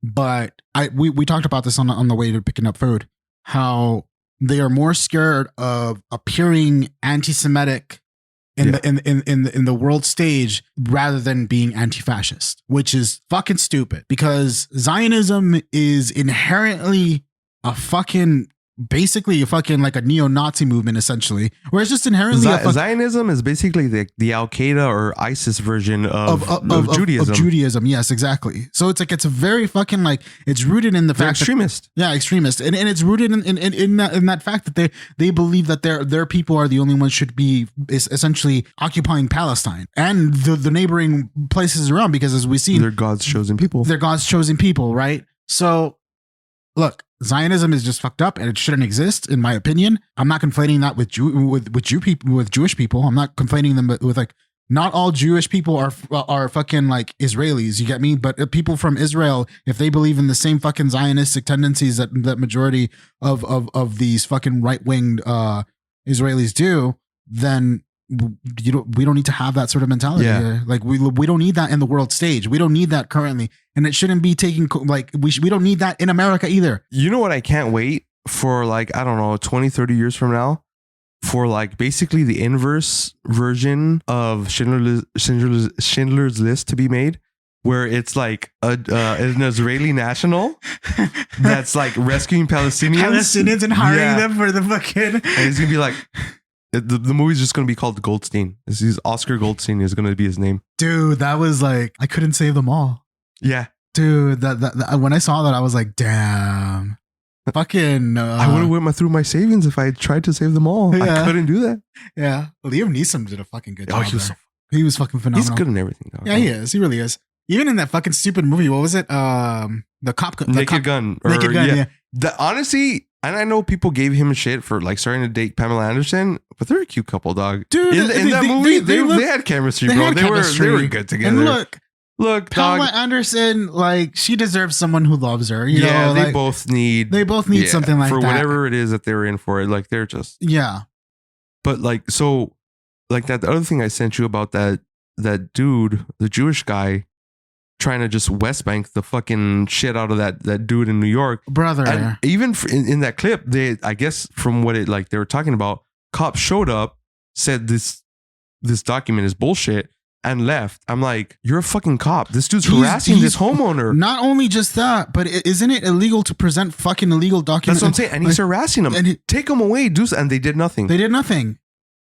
but we talked about this on the way to picking up food. How they are more scared of appearing anti-Semitic in the world stage rather than being anti-fascist, which is fucking stupid, because Zionism is inherently basically like a neo-Nazi movement, essentially, where it's just inherently Zionism is basically the Al Qaeda or ISIS version of Judaism. Of Judaism, yes, exactly. So it's like, it's a very fucking, like, it's rooted in the fact extremist. Extremist, and it's rooted in that fact that they believe that their people are the only ones should be essentially occupying Palestine and the neighboring places around, because as we see, they're God's chosen people. They're God's chosen people, right? So, look, Zionism is just fucked up and it shouldn't exist, in my opinion. I'm not conflating that with Jewish people. I'm not conflating them with like, not all Jewish people are fucking like Israelis. You get me? But people from Israel, if they believe in the same fucking Zionistic tendencies that majority of these fucking right-winged Israelis do, then we don't need to have that sort of mentality. Yeah. Like we don't need that in the world stage. We don't need that currently, and it shouldn't be taking, like, we don't need that in America either. You know what? I can't wait for, like, I don't know, 20, 30 years from now, for like basically the inverse version of Schindler's List to be made, where it's like an Israeli national that's like rescuing Palestinians and hiring them for the fucking, and he's gonna be like, the movie's just going to be called Goldstein. He's Oscar Goldstein is going to be his name. Dude, that was like, I couldn't save them all. Yeah. Dude, that when I saw that, I was like, damn. Fucking. I would have went through my savings if I had tried to save them all. Yeah. I couldn't do that. Yeah. Liam Neeson did a fucking good job. He was fucking phenomenal. He's good in everything, though. Yeah, he is. He really is. Even in that fucking stupid movie, what was it? Naked Gun. Yeah. Honestly, and I know people gave him shit for like starting to date Pamela Anderson, but they're a cute couple, dog. Dude, in that movie, they had chemistry, bro. They were good together. And look, Pamela Anderson, like, she deserves someone who loves her. You know, they like, both need something like for that. whatever it is that they're in for it. Like, they're just But like, so like that, the other thing I sent you about that dude, the Jewish guy, trying to just West Bank the fucking shit out of that dude in New York, brother. And even in that clip, I guess from what it, like, they were talking about, cops showed up, said this document is bullshit, and left. I'm like, you're a fucking cop. This dude's He's- harassing this he's- homeowner. Not only just that, but isn't it illegal to present fucking illegal documents? That's what I'm saying. And he's harassing them. and Take them away, and they did nothing. they did nothing.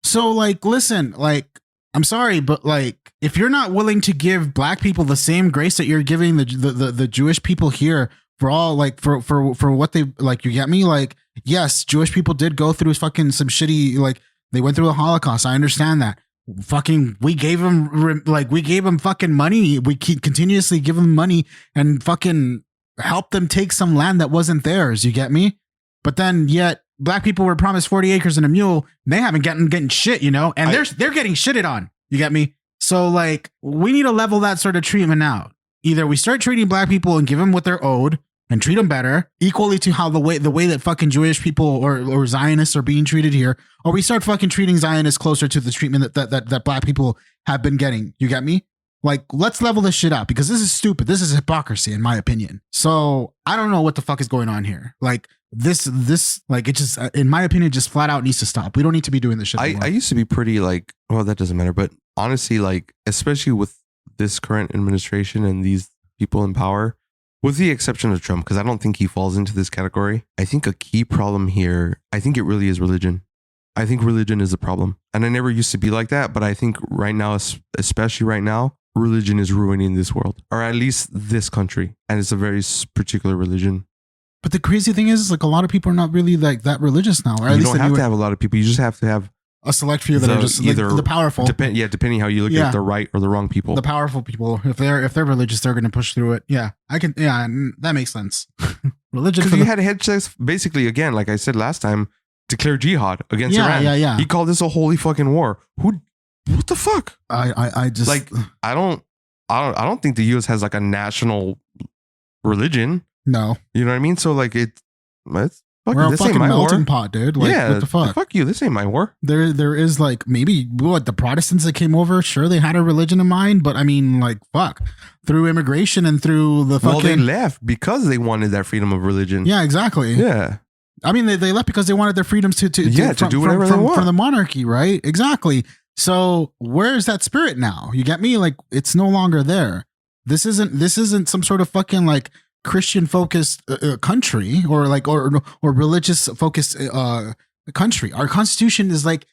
So like, listen, like, I'm sorry, but like, if you're not willing to give black people the same grace that you're giving the Jewish people here for all like for what they like, you get me? Like, yes, Jewish people did go through fucking some shitty, like they went through the Holocaust. I understand that. Fucking, we gave them fucking money. We keep continuously give them money and fucking help them take some land that wasn't theirs. You get me? But then yet black people were promised 40 acres and a mule. They haven't getting shit, you know, and they're getting shitted on. You get me? So like, we need to level that sort of treatment out. Either we start treating black people and give them what they're owed and treat them better, equally to how the way that fucking Jewish people or Zionists are being treated here, or we start fucking treating Zionists closer to the treatment that black people have been getting. You get me? Like, let's level this shit out, because this is stupid. This is hypocrisy, in my opinion. So I don't know what the fuck is going on here. Like this, like, it just, in my opinion, just flat out needs to stop. We don't need to be doing this shit anymore. I used to be pretty like, well, that doesn't matter. But honestly, like, especially with this current administration and these people in power, with the exception of Trump, because I don't think he falls into this category. I think a key problem here, I think it really is religion. I think religion is a problem. And I never used to be like that, but I think right now, especially right now, religion is ruining this world, or at least this country. And it's a very particular religion. But the crazy thing is, like, a lot of people are not really like that religious now. Or at You least don't have to have a lot of people. You just have to have a select few that are just either like, the powerful. Depending how you look at the right or the wrong people. The powerful people, if they're religious, they're going to push through it. Yeah, that makes sense. Religion. Because you had headsets, basically, again, like I said last time, declare jihad against Iran. Yeah. He called this a holy fucking war. What the fuck? I just like, I don't think the U.S. has like a national religion. No. You know what I mean? So like it's we're a fucking melting pot, dude. Like, yeah, what the fuck? Fuck you. This ain't my war. There is like, maybe the Protestants that came over, sure, they had a religion in mind, but I mean, like, fuck, through immigration and through the fucking. Well, they left because they wanted that freedom of religion. Yeah, exactly. Yeah. I mean, they left because they wanted their freedoms to do whatever they want from the monarchy, right? Exactly. So where's that spirit now? You get me? Like, it's no longer there. This isn't some sort of fucking like Christian focused country or like or religious focused country. Our constitution is like,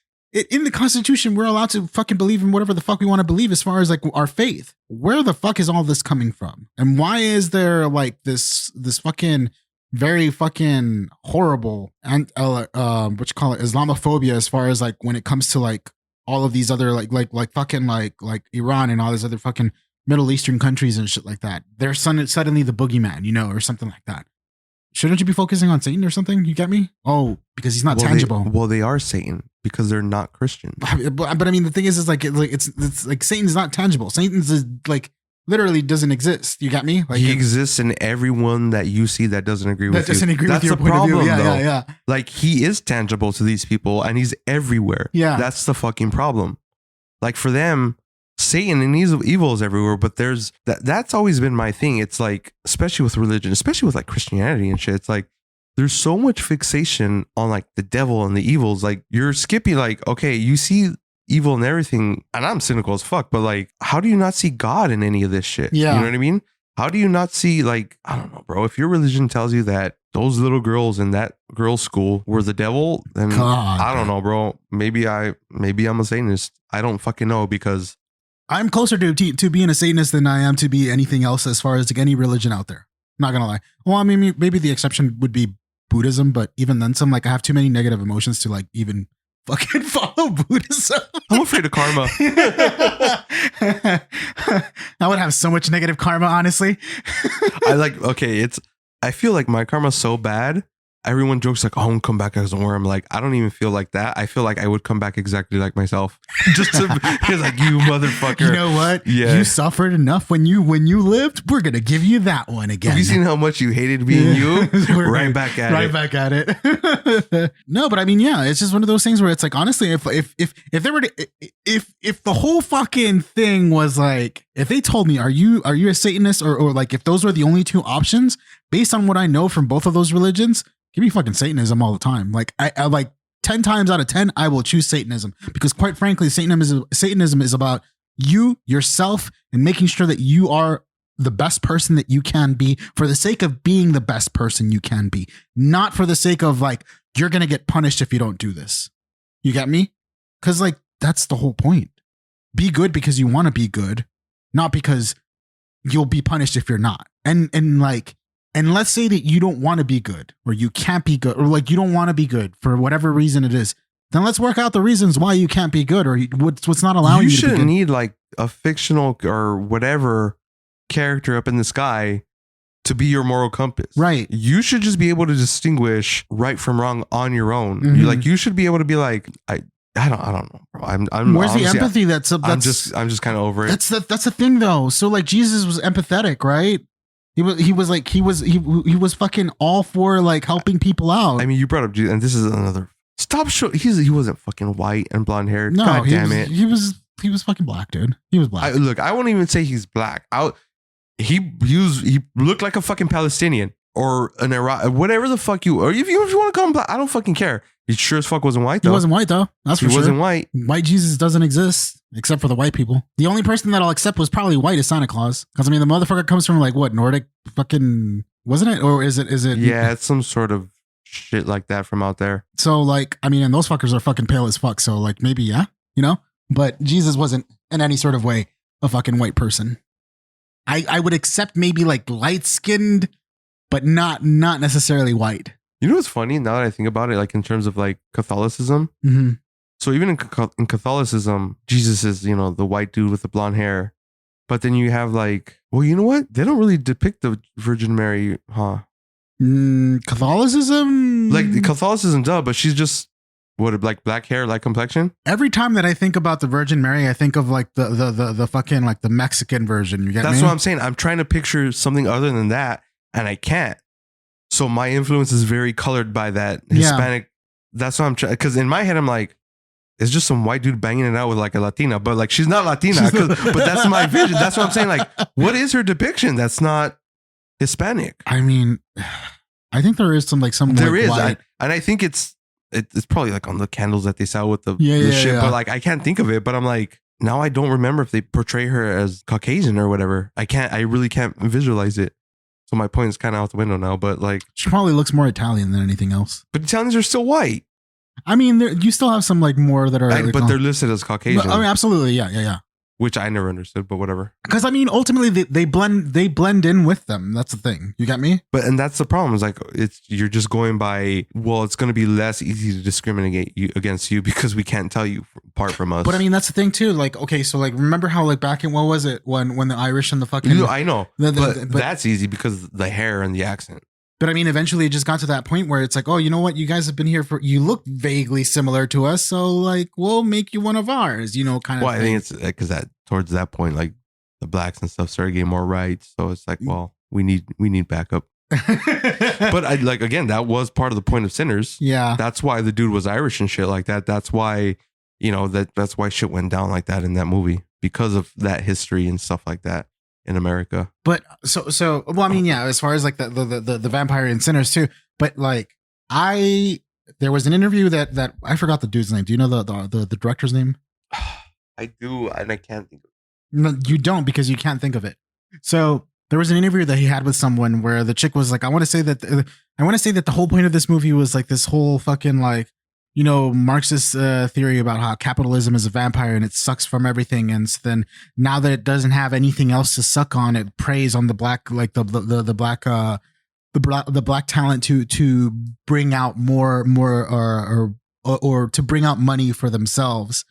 in the constitution we're allowed to fucking believe in whatever the fuck we want to believe as far as like our faith. Where the fuck is all this coming from? And why is there like this fucking very fucking horrible and what you call it, Islamophobia, as far as like when it comes to like all of these other like fucking like Iran and all these other fucking Middle Eastern countries and shit like that. They're suddenly the boogeyman, you know, or something like that. Shouldn't you be focusing on Satan or something? You get me? Oh, because he's not tangible. They are Satan because they're not Christian. But I mean, the thing is like it's like Satan's not tangible. Satan's is like literally doesn't exist. You got me? Like, he exists in everyone that you see that doesn't agree with you. That doesn't agree That's with your the point problem, of view. though. Yeah. Like, he is tangible to these people and he's everywhere. Yeah. That's the fucking problem. Like, for them, Satan and evil is everywhere, but that's always been my thing. It's like, especially with religion, especially with like Christianity and shit, it's like there's so much fixation on like the devil and the evils. Like, you're skipping, like, okay, you see evil and everything, and I'm cynical as fuck, but like, how do you not see God in any of this shit? Yeah. You know what I mean? How do you not see, like, I don't know, bro, if your religion tells you that those little girls in that girls' school were the devil, then God. I don't know, bro. Maybe I'm a Satanist. I don't fucking know, because I'm closer to being a Satanist than I am to be anything else as far as like any religion out there. Not gonna lie. Well, I mean, maybe the exception would be Buddhism, but even then, I have too many negative emotions to like even fucking follow Buddhism. I'm afraid of karma. I would have so much negative karma, honestly. I feel like my karma's so bad. Everyone jokes like, oh, I'm gonna come back as a worm. Like, I don't even feel like that. I feel like I would come back exactly like myself. Just to be like, you motherfucker. You know what? Yeah. You suffered enough when you lived. We're gonna give you that one again. Have you seen how much you hated being you? Right back at it. Right back at it. No, but I mean, yeah, it's just one of those things where it's like, honestly, if there were to, if the whole fucking thing was like, if they told me, are you a Satanist, or like if those were the only two options based on what I know from both of those religions, give me fucking Satanism all the time. Like, I like 10 times out of 10, I will choose Satanism, because quite frankly, Satanism is about you, yourself, and making sure that you are the best person that you can be for the sake of being the best person you can be, not for the sake of like, you're going to get punished if you don't do this. You get me? Because like, that's the whole point. Be good because you want to be good, not because you'll be punished if you're not. And let's say that you don't want to be good, or you can't be good, or like you don't want to be good for whatever reason it is. Then let's work out the reasons why you can't be good, or what's not allowing you to be good. You shouldn't need like a fictional or whatever character up in the sky to be your moral compass. Right. You should just be able to distinguish right from wrong on your own. Mhm. You should be able to be like, I don't know, bro. I'm Where's the empathy? I'm just kind of over it. That's the thing though. So like Jesus was empathetic, right? He was fucking all for like helping people out. I mean, you brought up Jesus, and this is another. Stop show. He wasn't fucking white and blonde haired. No, God damn it. He was fucking black, dude. He was black. Look, I won't even say he's black. He looked like a fucking Palestinian or an Iraq, whatever the fuck you, or if you want to call him black, I don't fucking care. He sure as fuck wasn't white though. He wasn't white though. That's for sure. He wasn't white. White Jesus doesn't exist except for the white people. The only person that I'll accept was probably white is Santa Claus. Because I mean, the motherfucker comes from like what, Nordic fucking, wasn't it? Or is it? Yeah, it's some sort of shit like that from out there. So like, I mean, and those fuckers are fucking pale as fuck. So like maybe, yeah, you know, but Jesus wasn't in any sort of way a fucking white person. I would accept maybe like light skinned, but not necessarily white. You know what's funny now that I think about it, like in terms of like Catholicism. Mm-hmm. So even in Catholicism, Jesus is, you know, the white dude with the blonde hair. But then you have like, well, you know what? They don't really depict the Virgin Mary, huh? Catholicism? Like Catholicism, duh, but she's just, what, like black hair, light complexion? Every time that I think about the Virgin Mary, I think of like the fucking like the Mexican version. You get That's me? what I'm saying. I'm trying to picture something other than that, and I can't. So my influence is very colored by that Hispanic. That's what I'm trying. Because in my head, I'm like, it's just some white dude banging it out with like a Latina, but like she's not Latina. But that's my vision. That's what I'm saying. Like, what is her depiction? That's not Hispanic. I mean, I think there is some There like is, white. and I think it's probably like on the candles that they sell with the Yeah, shit. yeah. But like, I can't think of it. But I'm like, now I don't remember if they portray her as Caucasian or whatever. I really can't visualize it. So my point is kind of out the window now. But like, She probably looks more Italian than anything else. but Italians are still white. I mean, you still have some like more that are, But they're listed as Caucasian, I mean, absolutely, yeah. which I never understood. But whatever. Because I mean, ultimately, they blend in with them. That's the thing. You got me? And that's the problem. Is like you're just going by. Well, it's going to be less easy to discriminate against you because we can't tell you apart from us. But I mean, that's the thing too. Like, okay, so like, remember how like back in what was it when the Irish and the fucking I know, but that's easy because the hair and the accent. But I mean, eventually it just got to that point where it's like, oh, you know what? You guys have been here you look vaguely similar to us. So like, we'll make you one of ours, you know, kind of. Well, I think it's because towards that point, like the blacks and stuff started getting more rights. So it's like, well, we need backup. But I like, again, that was part of the point of Sinners. Yeah. That's why the dude was Irish and shit like that. That's why, you know, that's why shit went down like that in that movie because of that history and stuff like that in America. But so well, I mean, yeah, as far as like the vampire and Sinners too. But like there was an interview that I forgot the dude's name. Do you know the director's name? I do, and I can't think of it. No, you don't, because you can't think of it. So there was an interview that he had with someone where the chick was like, I want to say that the whole point of this movie was like this whole fucking like, you know, Marxist theory about how capitalism is a vampire and it sucks from everything. And so then now that it doesn't have anything else to suck on, it preys on the black, like the black talent to bring out more or to bring out money for themselves.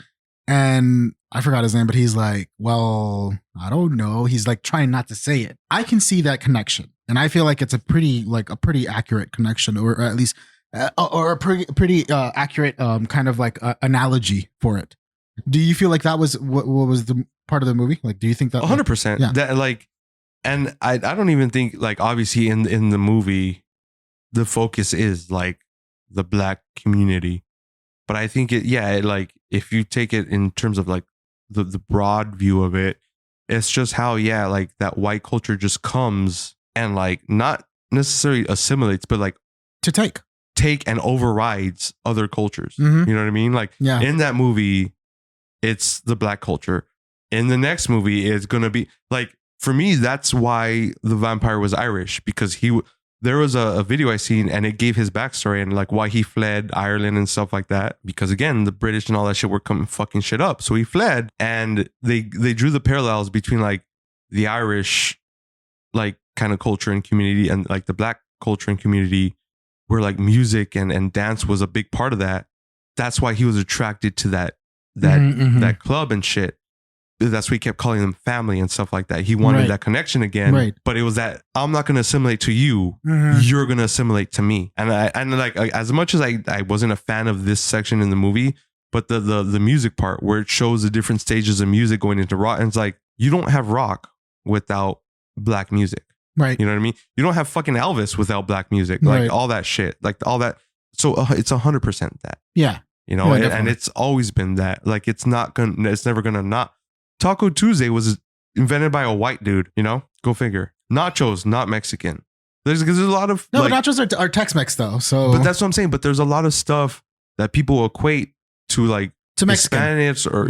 And I forgot his name, but he's like, well, I don't know. He's like trying not to say it. I can see that connection. And I feel like it's a pretty accurate connection, or at least or a pretty accurate kind of like analogy for it. Do you feel like that was what was the part of the movie? Like, do you think that 100%? Yeah. That like, and I don't even think like, obviously in the movie, the focus is like the black community, but I think like if you take it in terms of like the broad view of it, it's just how like that white culture just comes and like not necessarily assimilates, but like to take and overrides other cultures. Mhm. You know what I mean? Like Yeah. in that movie, it's the black culture. in the next movie is going to be like, for me, that's why the vampire was Irish, because there was a video I seen and it gave his backstory and like why he fled Ireland and stuff like that. Because again, the British and all that shit were coming fucking shit up. So he fled, and they drew the parallels between like the Irish like kind of culture and community and like the black culture and community, where like music and dance was a big part of that. That's why he was attracted to that club and shit. That's why he kept calling them family and stuff like that. He wanted that connection again, but it was that I'm not going to assimilate to you. You're going to assimilate to me. And as much as I wasn't a fan of this section in the movie, but the music part where it shows the different stages of music going into rock, and it's like, you don't have rock without black music. Right. You know what I mean? You don't have fucking Elvis without black music. Like all that shit, like all that. So it's 100% that. Yeah. You know, and it's always been that. Like it's never going to not. Taco Tuesday was invented by a white dude, you know? Go figure. Nachos, not Mexican. There's a lot of... No, but nachos are Tex-Mex though, so... But that's what I'm saying. But there's a lot of stuff that people equate to like... To Mexican. Spanish or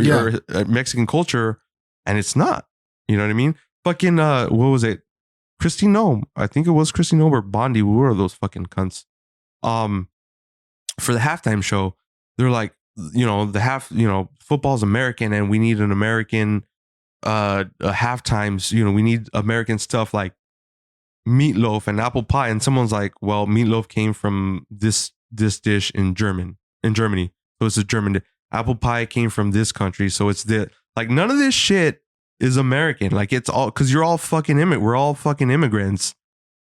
Mexican culture, and it's not. You know what I mean? Fucking, what was it? Christy Nome. I think it was Christy Nome or Bondi. We were those fucking cunts. For the halftime show, they're like, you know, football's American and we need an American halftimes, you know, we need American stuff like meatloaf and apple pie. And someone's like, well, meatloaf came from this dish in Germany. So it's a German dish. Apple pie came from this country. So it's like none of this shit is American. Like it's all, cause you're all fucking we're all fucking immigrants.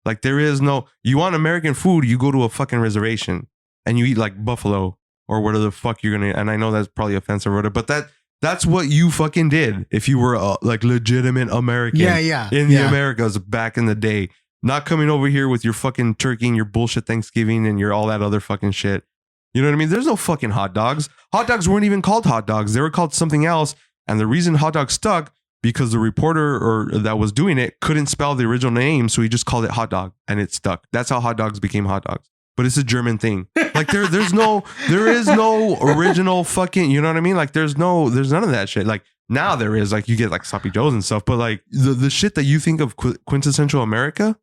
Like there is no, you want American food, you go to a fucking reservation and you eat like buffalo or whatever the fuck you're gonna, and I know that's probably offensive or whatever, but that's what you fucking did if you were like legitimate American in the Americas back in the day. Not coming over here with your fucking turkey and your bullshit Thanksgiving and your all that other fucking shit. You know what I mean? There's no fucking hot dogs. Hot dogs weren't even called hot dogs. They were called something else. And the reason hot dog stuck, because the reporter that was doing it couldn't spell the original name, so he just called it hot dog and it stuck. That's how hot dogs became hot dogs. But it's a German thing. Like there is no original fucking, you know what I mean? Like there's none of that shit. Like now there is, like you get like sloppy joes and stuff, but like the shit that you think of quintessential America,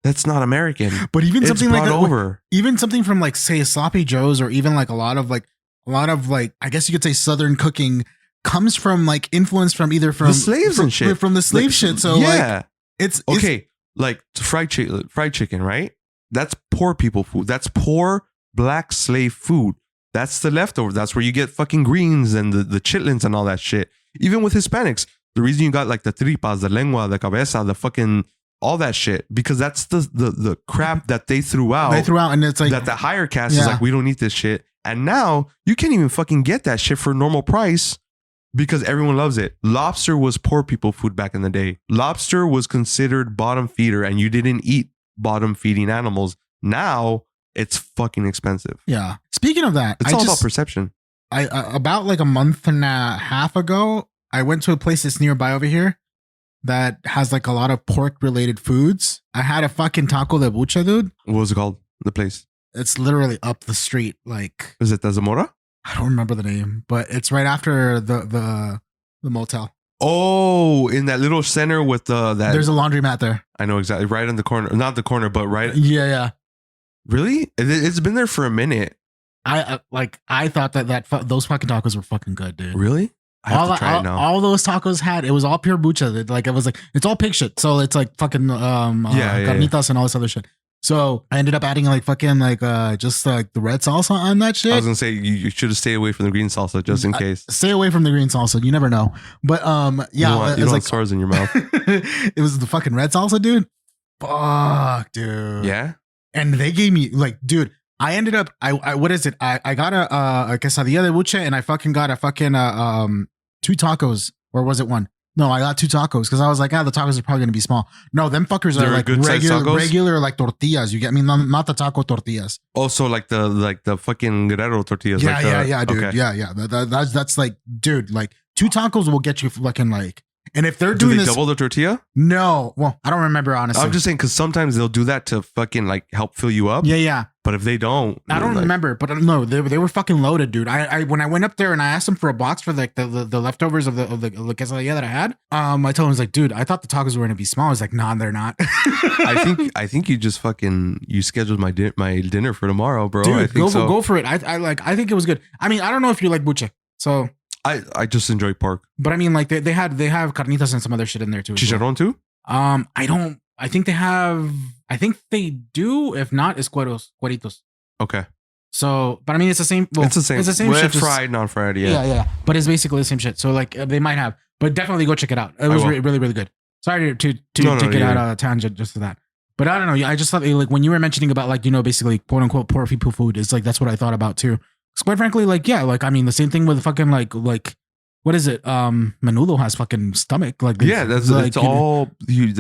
that's not American. But even something like even something from like say sloppy joes, or even like a lot of I guess you could say Southern cooking comes from like influence from either from the slaves and shit, from the slave shit. So like it's okay. Like fried chicken, right? That's poor people food. That's poor black slave food. That's the leftover. That's where you get fucking greens and the chitlins and all that shit. Even with Hispanics, the reason you got like the tripas, the lengua, the cabeza, the fucking all that shit, because that's the crap that they threw out. And it's like that the higher caste is like, we don't need this shit. And now you can't even fucking get that shit for normal price because everyone loves it. Lobster was poor people food back in the day. Lobster was considered bottom feeder, and you didn't eat bottom feeding animals. Now it's fucking expensive. Yeah. Speaking of that, it's all about perception. I about like a month and a half ago, I went to a place that's nearby over here that has like a lot of pork related foods. I had a fucking taco de bucha, dude. What was it called? The place? It's literally up the street. Like, is it the Zamora? I don't remember the name, but it's right after the motel. Oh, in that little center with that. There's a laundromat there. I know exactly. Right in the corner. Not the corner, but right. Yeah. Really? It's been there for a minute. I thought that those fucking tacos were fucking good, dude. Really? I have to try it now. All those tacos it was all pure bucha. Like it was like, it's all pig shit. So it's like fucking carnitas and all this other shit. So I ended up adding like fucking like just like the red salsa on that shit. I was gonna say you should have stayed away from the green salsa just in case. Stay away from the green salsa. You never know. But you don't want stars in your mouth. It was the fucking red salsa, dude. Fuck, dude. Yeah. And they gave me like, dude, I ended up I what is it? I got a quesadilla de buche, and I fucking got a fucking 2 tacos, or was it 1? No, I got 2 tacos because I was like, the tacos are probably gonna be small. No, them fuckers are like regular like tortillas. You get me? Not the taco tortillas. Also, like the fucking Guerrero tortillas. Yeah, dude. Okay. Yeah. That's like, dude, like 2 tacos will get you fucking like. And if they're doing this, double the tortilla? No, well, I don't remember honestly. I'm just saying because sometimes they'll do that to fucking like help fill you up. Yeah. But if they don't, I don't like, remember, but no, they were fucking loaded, dude. I when I went up there and I asked them for a box for like the leftovers of the quesadilla that I had, I told him, I was like, dude, I thought the tacos were gonna be small. I was like, nah, they're not. I think you just you scheduled my dinner for tomorrow, bro. Dude, I think go for it. I think it was good. I mean, I don't know if you like buche, so I just enjoy pork. but I mean, like they have carnitas and some other shit in there too. Chicharrón too? I don't. I think they have. I think they do. If not, it's cueritos. Okay. So, but I mean, it's the same. Well, It's the same. It's the same Well, shit. fried, non-fried. Yeah. Yeah. But it's basically the same shit. So, like, they might have, but definitely go check it out. It was really, really good. Sorry to get out of tangent just for that. But I don't know. I just thought like when you were mentioning about like, you know, basically quote unquote poor people food, it's like that's what I thought about too. Because quite frankly, like, yeah, like I mean, the same thing with fucking like what is it? Menudo has fucking stomach. Like, Yeah, that's like, it's all you.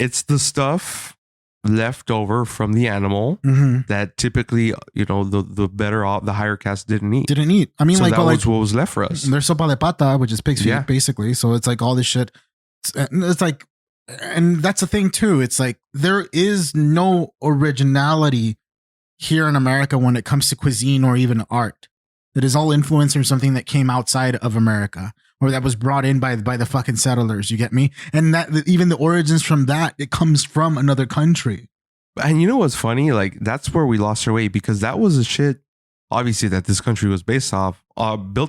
It's the stuff left over from the animal that typically, you know, the better off, the higher caste didn't eat. I mean, so like, that was what was left for us. There's sopa de pata, which is pig's feet, basically. So it's like all this shit. It's like, and that's the thing too. It's like there is no originality here in America when it comes to cuisine or even art. It is all influenced from something that came outside of America or that was brought in by the fucking settlers. You get me? And that even the origins from that, it comes from another country. And you know what's funny? Like that's where we lost our way because that was the shit, obviously, that this country was built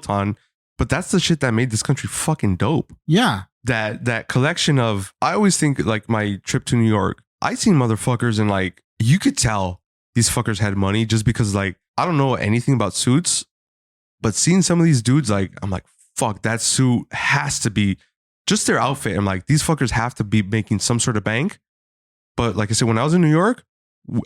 on. But that's the shit that made this country fucking dope. Yeah. That collection of, I always think like my trip to New York, I seen motherfuckers and like, you could tell these fuckers had money just because like, I don't know anything about suits, but seeing some of these dudes, like, I'm like, fuck, that suit has to be just their outfit. I'm like, these fuckers have to be making some sort of bank. But like I said, when I was in New York,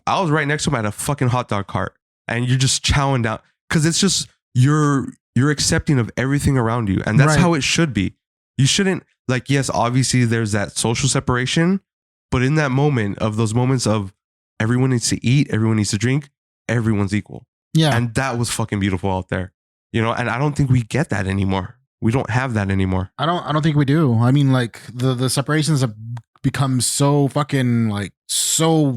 I was right next to him at a fucking hot dog cart and you're just chowing down because it's just, you're accepting of everything around you. And that's how it should be. You shouldn't, like, yes, obviously there's that social separation, but in that moment of those moments of everyone needs to eat, everyone needs to drink, everyone's equal. Yeah. And that was fucking beautiful out there, you know, and I don't think we get that anymore. We don't have that anymore. I don't think we do. I mean, like the separations have become so fucking like so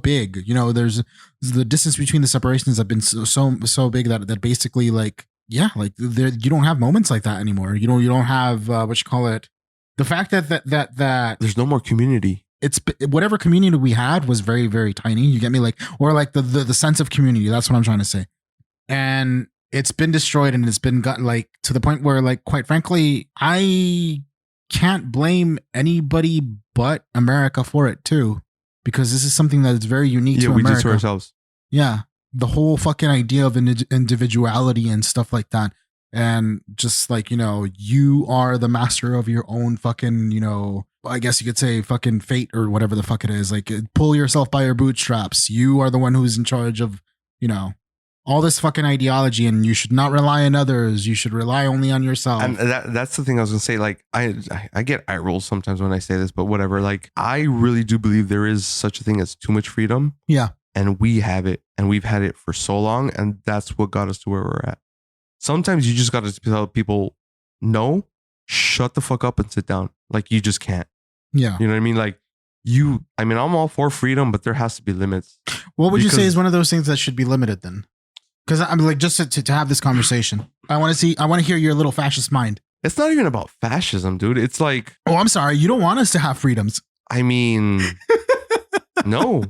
big. You know, there's the distance between the separations have been so big that basically like, yeah, like there you don't have moments like that anymore. You don't have what you call it. The fact that there's no more community. It's whatever community we had was very, very tiny. You get me? Like, or like the sense of community. That's what I'm trying to say. And it's been destroyed and it's been got like to the point where like, quite frankly, I can't blame anybody but America for it too, because this is something that is very unique to America. We did to ourselves. Yeah. The whole fucking idea of individuality and stuff like that. And just like, you know, you are the master of your own fucking, you know, I guess you could say fucking fate or whatever the fuck it is. Like, pull yourself by your bootstraps. You are the one who's in charge of, you know, all this fucking ideology, and you should not rely on others. You should rely only on yourself. And that's the thing I was gonna say. Like, I get eye rolls sometimes when I say this, but whatever. Like, I really do believe there is such a thing as too much freedom. Yeah. And we have it, and we've had it for so long, and that's what got us to where we're at. Sometimes you just got to tell people, no, shut the fuck up and sit down. Like, you just can't. Yeah. You know what I mean? Like, I'm all for freedom, but there has to be limits. What would you say is one of those things that should be limited then? Because I'm like, just to have this conversation, I want to hear your little fascist mind. It's not even about fascism, dude. It's like, oh, I'm sorry. You don't want us to have freedoms. I mean, no.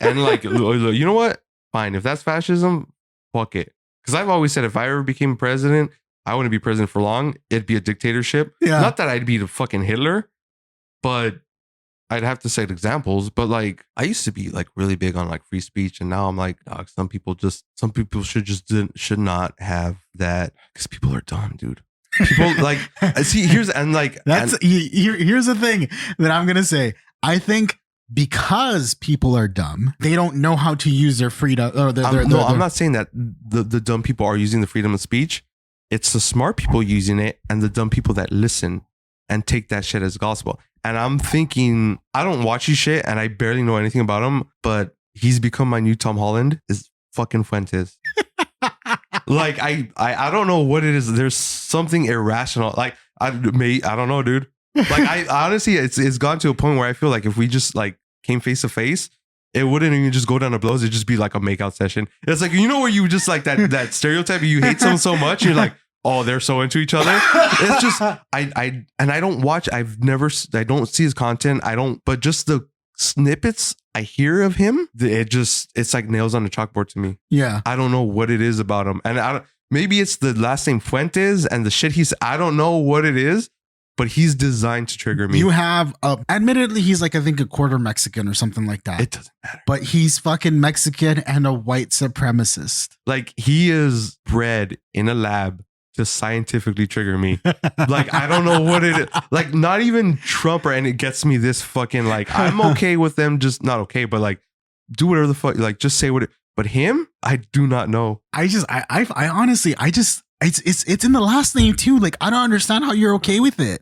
And like, you know what? Fine. If that's fascism, fuck it. Because I've always said if I ever became president, I wouldn't be president for long. It'd be a dictatorship. Yeah. Not that I'd be the fucking Hitler, but I'd have to set examples. But like, I used to be like really big on like free speech, and now I'm like, dog, some people should not have that because people are dumb, dude. People like here's the thing that I'm gonna say. I think because people are dumb, they don't know how to use their freedom. Or I'm not saying that the dumb people are using the freedom of speech. It's the smart people using it and the dumb people that listen and take that shit as gospel. And I'm thinking, I don't watch his shit and I barely know anything about him, but he's become my new Tom Holland is fucking Fuentes. Like, I don't know what it is. There's something irrational. Like, I don't know, dude. Like, I honestly, it's gone to a point where I feel like if we just like came face to face, it wouldn't even just go down to blows. It'd just be like a makeout session. It's like, you know, where you just like that stereotype, you hate someone so much, you're like, oh, they're so into each other. It's just, I don't watch, I don't see his content. But just the snippets I hear of him, it's like nails on a chalkboard to me. Yeah. I don't know what it is about him. And maybe it's the last name Fuentes and the shit I don't know what it is, but he's designed to trigger me. You have, admittedly, he's like, I think a quarter Mexican or something like that. It doesn't matter. But he's fucking Mexican and a white supremacist. Like, he is bred in a lab to scientifically trigger me. Like, I don't know what it is. Like, not even Trump and it gets me this fucking, like, I'm okay with them, just not okay, but like, do whatever the fuck, like, just say what it, but him, I do not know. I honestly, it's in the last name too. Like, I don't understand how you're okay with it.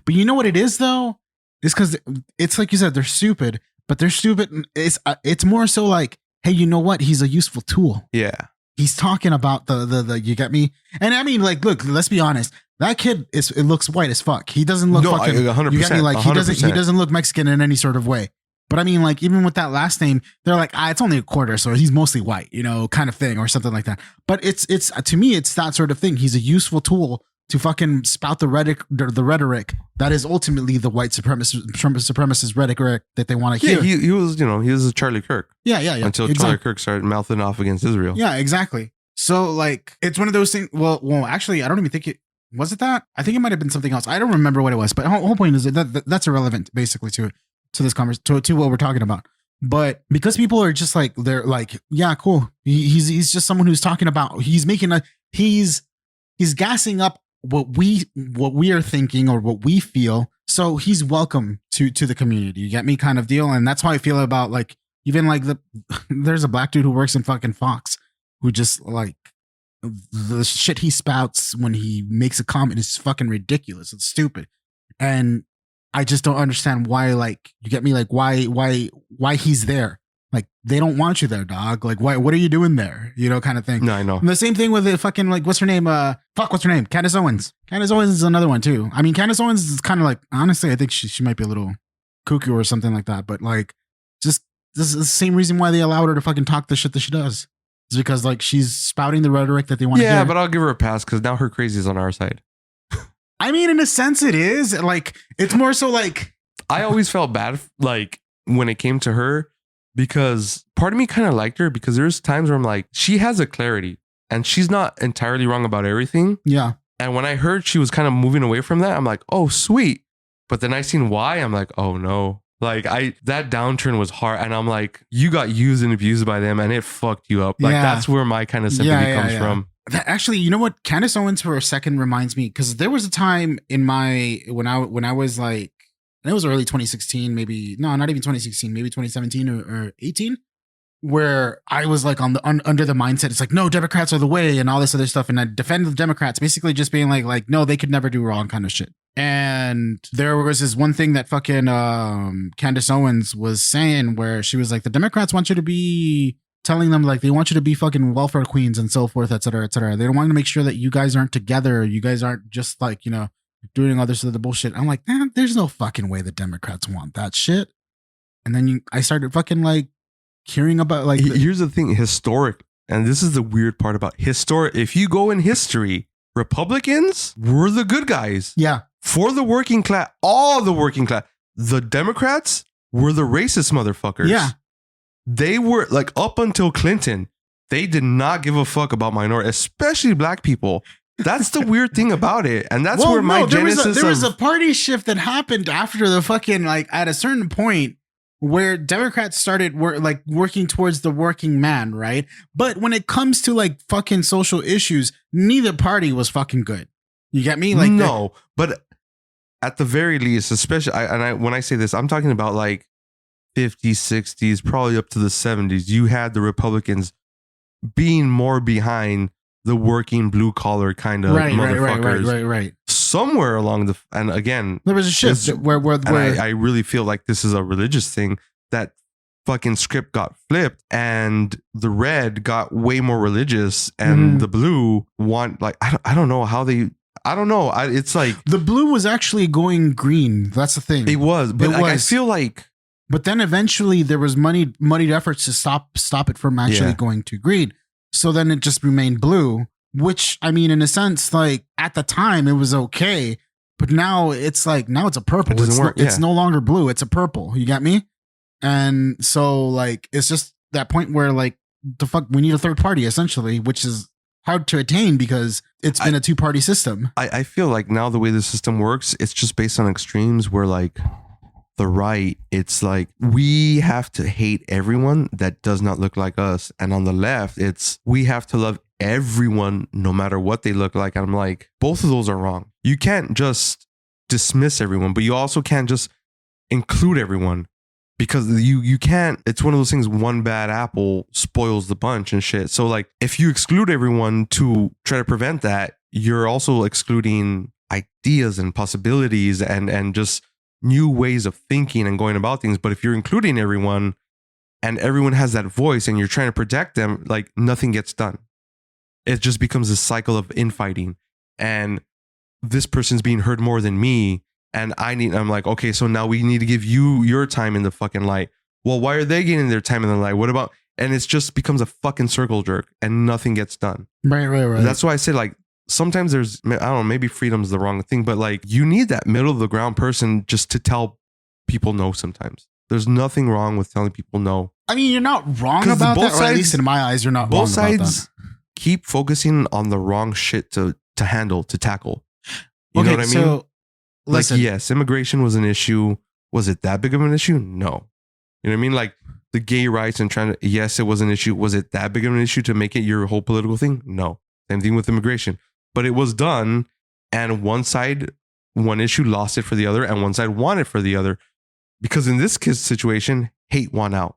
But you know what it is though? It's because it's like you said, they're stupid, but they're stupid. It's more so like, hey, you know what? He's a useful tool. Yeah. He's talking about the you get me? And I mean, like, look, let's be honest. That kid it looks white as fuck. He doesn't look fucking 100%. You get me? Like, 100%. he doesn't look Mexican in any sort of way. But I mean, like, even with that last name, they're like, it's only a quarter, so he's mostly white, you know, kind of thing, or something like that. But it's to me, it's that sort of thing. He's a useful tool to fucking spout the rhetoric that is ultimately the white supremacist rhetoric that they want to hear. Yeah, he was a Charlie Kirk. Yeah. Until Charlie Kirk started mouthing off against Israel. Yeah, exactly. So like, it's one of those things. Well, actually, I don't even think was it that. I think it might have been something else. I don't remember what it was. But the whole point is that's irrelevant, basically, to this conversation, to what we're talking about. But because people are just like, they're like, yeah, cool. He's just someone who's talking about. He's gassing up what we are thinking or what we feel. So he's welcome to the community. You get me, kind of deal. And that's how I feel about, like, even like there's a black dude who works in fucking Fox who just, like, the shit he spouts when he makes a comment is fucking ridiculous. It's stupid. And I just don't understand why, like, you get me, like, why he's there. Like, they don't want you there, dog. Like, what are you doing there? You know, kind of thing. No, I know. And the same thing with the fucking, like, what's her name? What's her name? Candace Owens. Candace Owens is another one too. I mean, Candace Owens is kind of like, honestly, I think she might be a little cuckoo or something like that. But like, just this is the same reason why they allowed her to fucking talk the shit that she does. It's because, like, she's spouting the rhetoric that they want to hear. Yeah, but I'll give her a pass because now her crazy is on our side. I mean, in a sense, it is. Like, it's more so like, I always felt bad, like, when it came to her, because part of me kind of liked her because there's times where I'm like, she has a clarity and she's not entirely wrong about everything. Yeah. And when I heard she was kind of moving away from that, I'm like, oh, sweet. But then I seen why. I'm like, oh no. Like, that downturn was hard. And I'm like, you got used and abused by them and it fucked you up. Like, that's where my kind of sympathy comes from. Actually, you know what? Candace Owens for a second reminds me, because there was a time in when I was like, and it was early 2016, maybe, no, not even 2016, maybe 2017 or 18, where I was like under the mindset, it's like, no, Democrats are the way and all this other stuff. And I defended the Democrats, basically just being like, no, they could never do wrong kind of shit. And there was this one thing that fucking Candace Owens was saying where she was like, the Democrats want you to be telling them, like, they want you to be fucking welfare queens and so forth, et cetera, et cetera. They don't want to make sure that you guys aren't together. You guys aren't just like, you know, doing all this other bullshit. I'm like, man, there's no fucking way the Democrats want that shit. And then I started fucking like hearing about, like, here's the thing, historic, and this is the weird part about historic. If you go in history, Republicans were the good guys. Yeah. For the working class, all the working class. The Democrats were the racist motherfuckers. Yeah. They were, like, up until Clinton, they did not give a fuck about minorities, especially black people. That's the weird thing about it. And that's where my genesis there was a party shift that happened after the fucking, like, at a certain point where Democrats started working towards the working man, right? But when it comes to, like, fucking social issues, neither party was fucking good. You get me? Like, no, but at the very least, especially, when I say this, I'm talking about like 50s, 60s, probably up to the 70s. You had the Republicans being more behind the working blue collar kind of motherfuckers. Right. Somewhere along and again, there was a shift where I really feel like this is a religious thing, that fucking script got flipped and the red got way more religious and the blue like, I don't know how they, I don't know. It's like the blue was actually going green. That's the thing. It was, but I feel like But then eventually there was moneyed efforts to stop it from actually Yeah. going to green. So then it just remained blue, which I mean, in a sense, like at the time it was okay, but now it's like now it's a purple. It doesn't It's work, it's yeah. no longer blue. It's a purple. You got me? And so like it's just that point where like the fuck we need a third party essentially, which is hard to attain because it's been a two-party system. I feel like now the way the system works, it's just based on extremes where like the right, it's like we have to hate everyone that does not look like us. And on the left, it's we have to love everyone no matter what they look like. And I'm like, both of those are wrong. You can't just dismiss everyone, but you also can't just include everyone. Because you can't, it's one of those things, one bad apple spoils the bunch and shit. So like if you exclude everyone to try to prevent that, you're also excluding ideas and possibilities and just new ways of thinking and going about things. But if you're including everyone and everyone has that voice and you're trying to protect them, like nothing gets done. It just becomes a cycle of infighting. And this person's being heard more than me. And I'm like, okay, so now we need to give you your time in the fucking light. Well, why are they getting their time in the light? What about, and it just becomes a fucking circle jerk and nothing gets done. Right. That's why I say like, sometimes there's, I don't know, maybe freedom's the wrong thing, but like you need that middle of the ground person just to tell people no sometimes. There's nothing wrong with telling people no. I mean, you're not wrong 'Cause about both that, or at least sides- in my eyes, you're not Both wrong about sides keep focusing on the wrong shit to handle, to tackle. You know what I mean? So, listen, Like, yes, immigration was an issue. Was it that big of an issue? No. You know what I mean? Like the gay rights and trying to, yes, it was an issue. Was it that big of an issue to make it your whole political thing? No. Same thing with immigration. But it was done, and one side, one issue lost it for the other, and one side won it for the other. Because in this kid's situation, hate won out.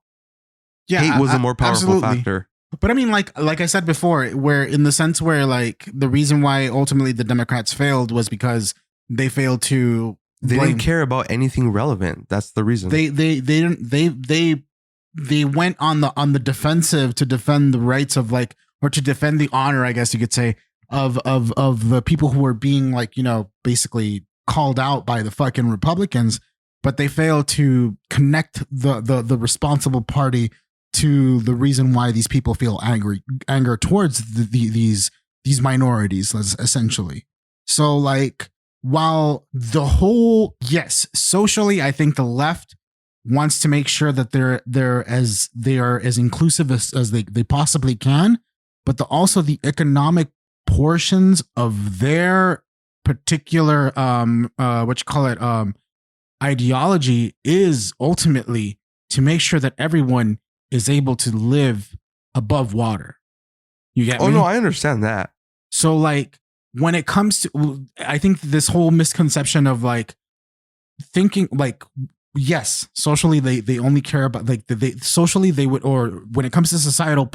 yeah, Hate was a more powerful absolutely. factor. But I mean, like I said before, where in the sense where like the reason why ultimately the Democrats failed was because they failed to They blame. didn't care about anything relevant. That's the reason. They didn't they went on the defensive to defend the rights of like, or to defend the honor, I guess you could say, of the people who were being like, you know, basically called out by the fucking Republicans, but they failed to connect the responsible party to the reason why these people feel anger towards these minorities, essentially. So like, while the whole, yes, socially, I think the left wants to make sure that they are as inclusive as they possibly can, but also the economic portions of their particular ideology is ultimately to make sure that everyone is able to live above water. You get me? Oh no, I understand that. So like when it comes to, I think this whole misconception of like thinking like, yes, socially they only care about like socially they would, or when it comes to societal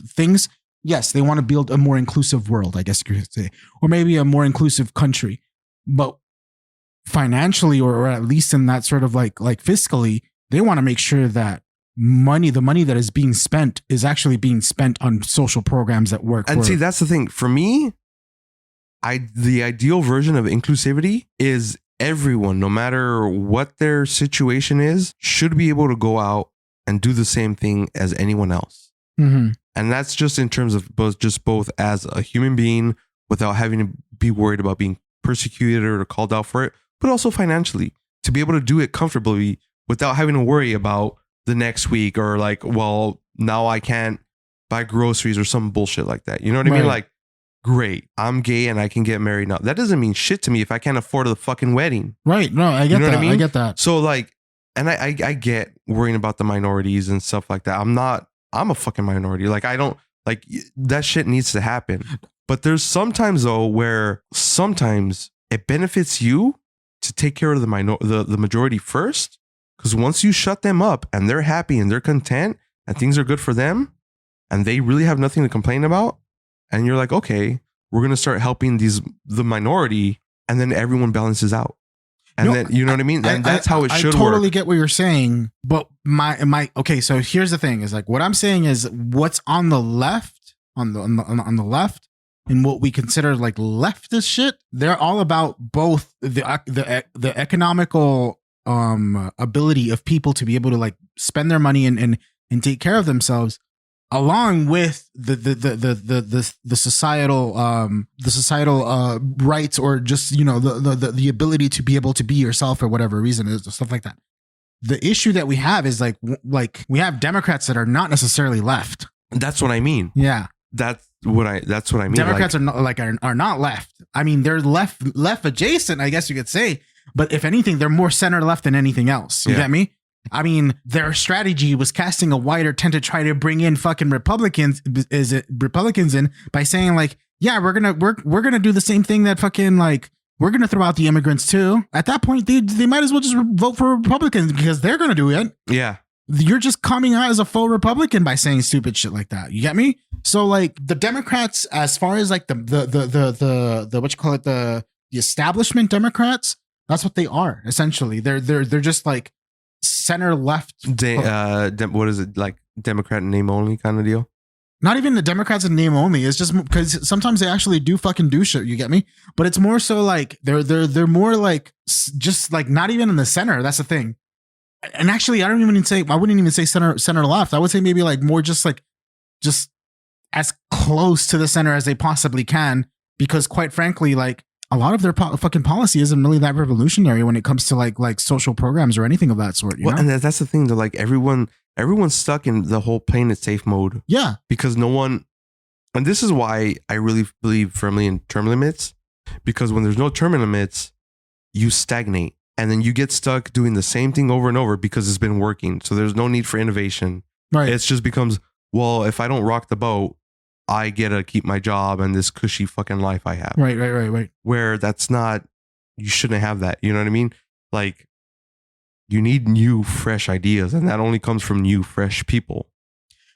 things, yes, they want to build a more inclusive world, I guess you could say, or maybe a more inclusive country. But financially, or at least in that sort of like fiscally, they want to make sure that the money that is being spent is actually being spent on social programs that work. And see, that's the thing. For me, the ideal version of inclusivity is everyone, no matter what their situation is, should be able to go out and do the same thing as anyone else. Mm-hmm. And that's just in terms of both as a human being without having to be worried about being persecuted or called out for it, but also financially to be able to do it comfortably without having to worry about the next week or like, well, now I can't buy groceries or some bullshit like that. You know what I mean? Right. Like, great, I'm gay and I can get married now. That doesn't mean shit to me if I can't afford the fucking wedding. Right. No, I get You know that. what I mean? I get that. So like, and I get worrying about the minorities and stuff like that. I'm a fucking minority. Like, I don't like that shit needs to happen. But there's sometimes though where sometimes it benefits you to take care of the majority first. Because once you shut them up and they're happy and they're content and things are good for them and they really have nothing to complain about, and you're like, okay, we're going to start helping the minority, and then everyone balances out. And No, then, you know what I mean? And that's how it should I totally work. get what you're saying, but okay, so here's the thing is like what I'm saying is what's on the left, on the left, and what we consider like leftist shit, they're all about both the economical ability of people to be able to like spend their money and take care of themselves, along with the societal rights, or just, you know, the ability to be able to be yourself for whatever reason is, stuff like that. The issue that we have is like we have Democrats that are not necessarily left. That's what I mean. Yeah. That's what I mean. Democrats are not left. I mean, they're left adjacent, I guess you could say. But if anything, they're more center left than anything else. You get me? I mean, their strategy was casting a wider tent to try to bring in fucking Republicans in by saying like, yeah, we're gonna do the same thing that fucking like, we're going to throw out the immigrants too. At that point, they might as well just vote for Republicans because they're going to do it. Yeah. You're just coming out as a faux Republican by saying stupid shit like that. You get me? So like the Democrats, as far as like the what you call it, the establishment Democrats, that's what they are essentially. They're just like center left. What is it, like Democrat name only kind of deal? Not even the Democrats in name only. It's just because sometimes they actually do fucking do shit. You get me? But it's more so like they're more like just like not even in the center. That's the thing. And actually, I wouldn't even say center left. I would say maybe like more just as close to the center as they possibly can. Because quite frankly, like a lot of their fucking policy isn't really that revolutionary when it comes to like social programs or anything of that sort. You know? And that's the thing. That like everyone's stuck in the whole playing it safe mode. Yeah. Because no one, and this is why I really believe firmly in term limits, because when there's no term limits, you stagnate and then you get stuck doing the same thing over and over because it's been working. So there's no need for innovation. Right. It just becomes, well, if I don't rock the boat, I get to keep my job and this cushy fucking life I have. Right. Where that's not, you shouldn't have that. You know what I mean? Like, you need new, fresh ideas, and that only comes from new, fresh people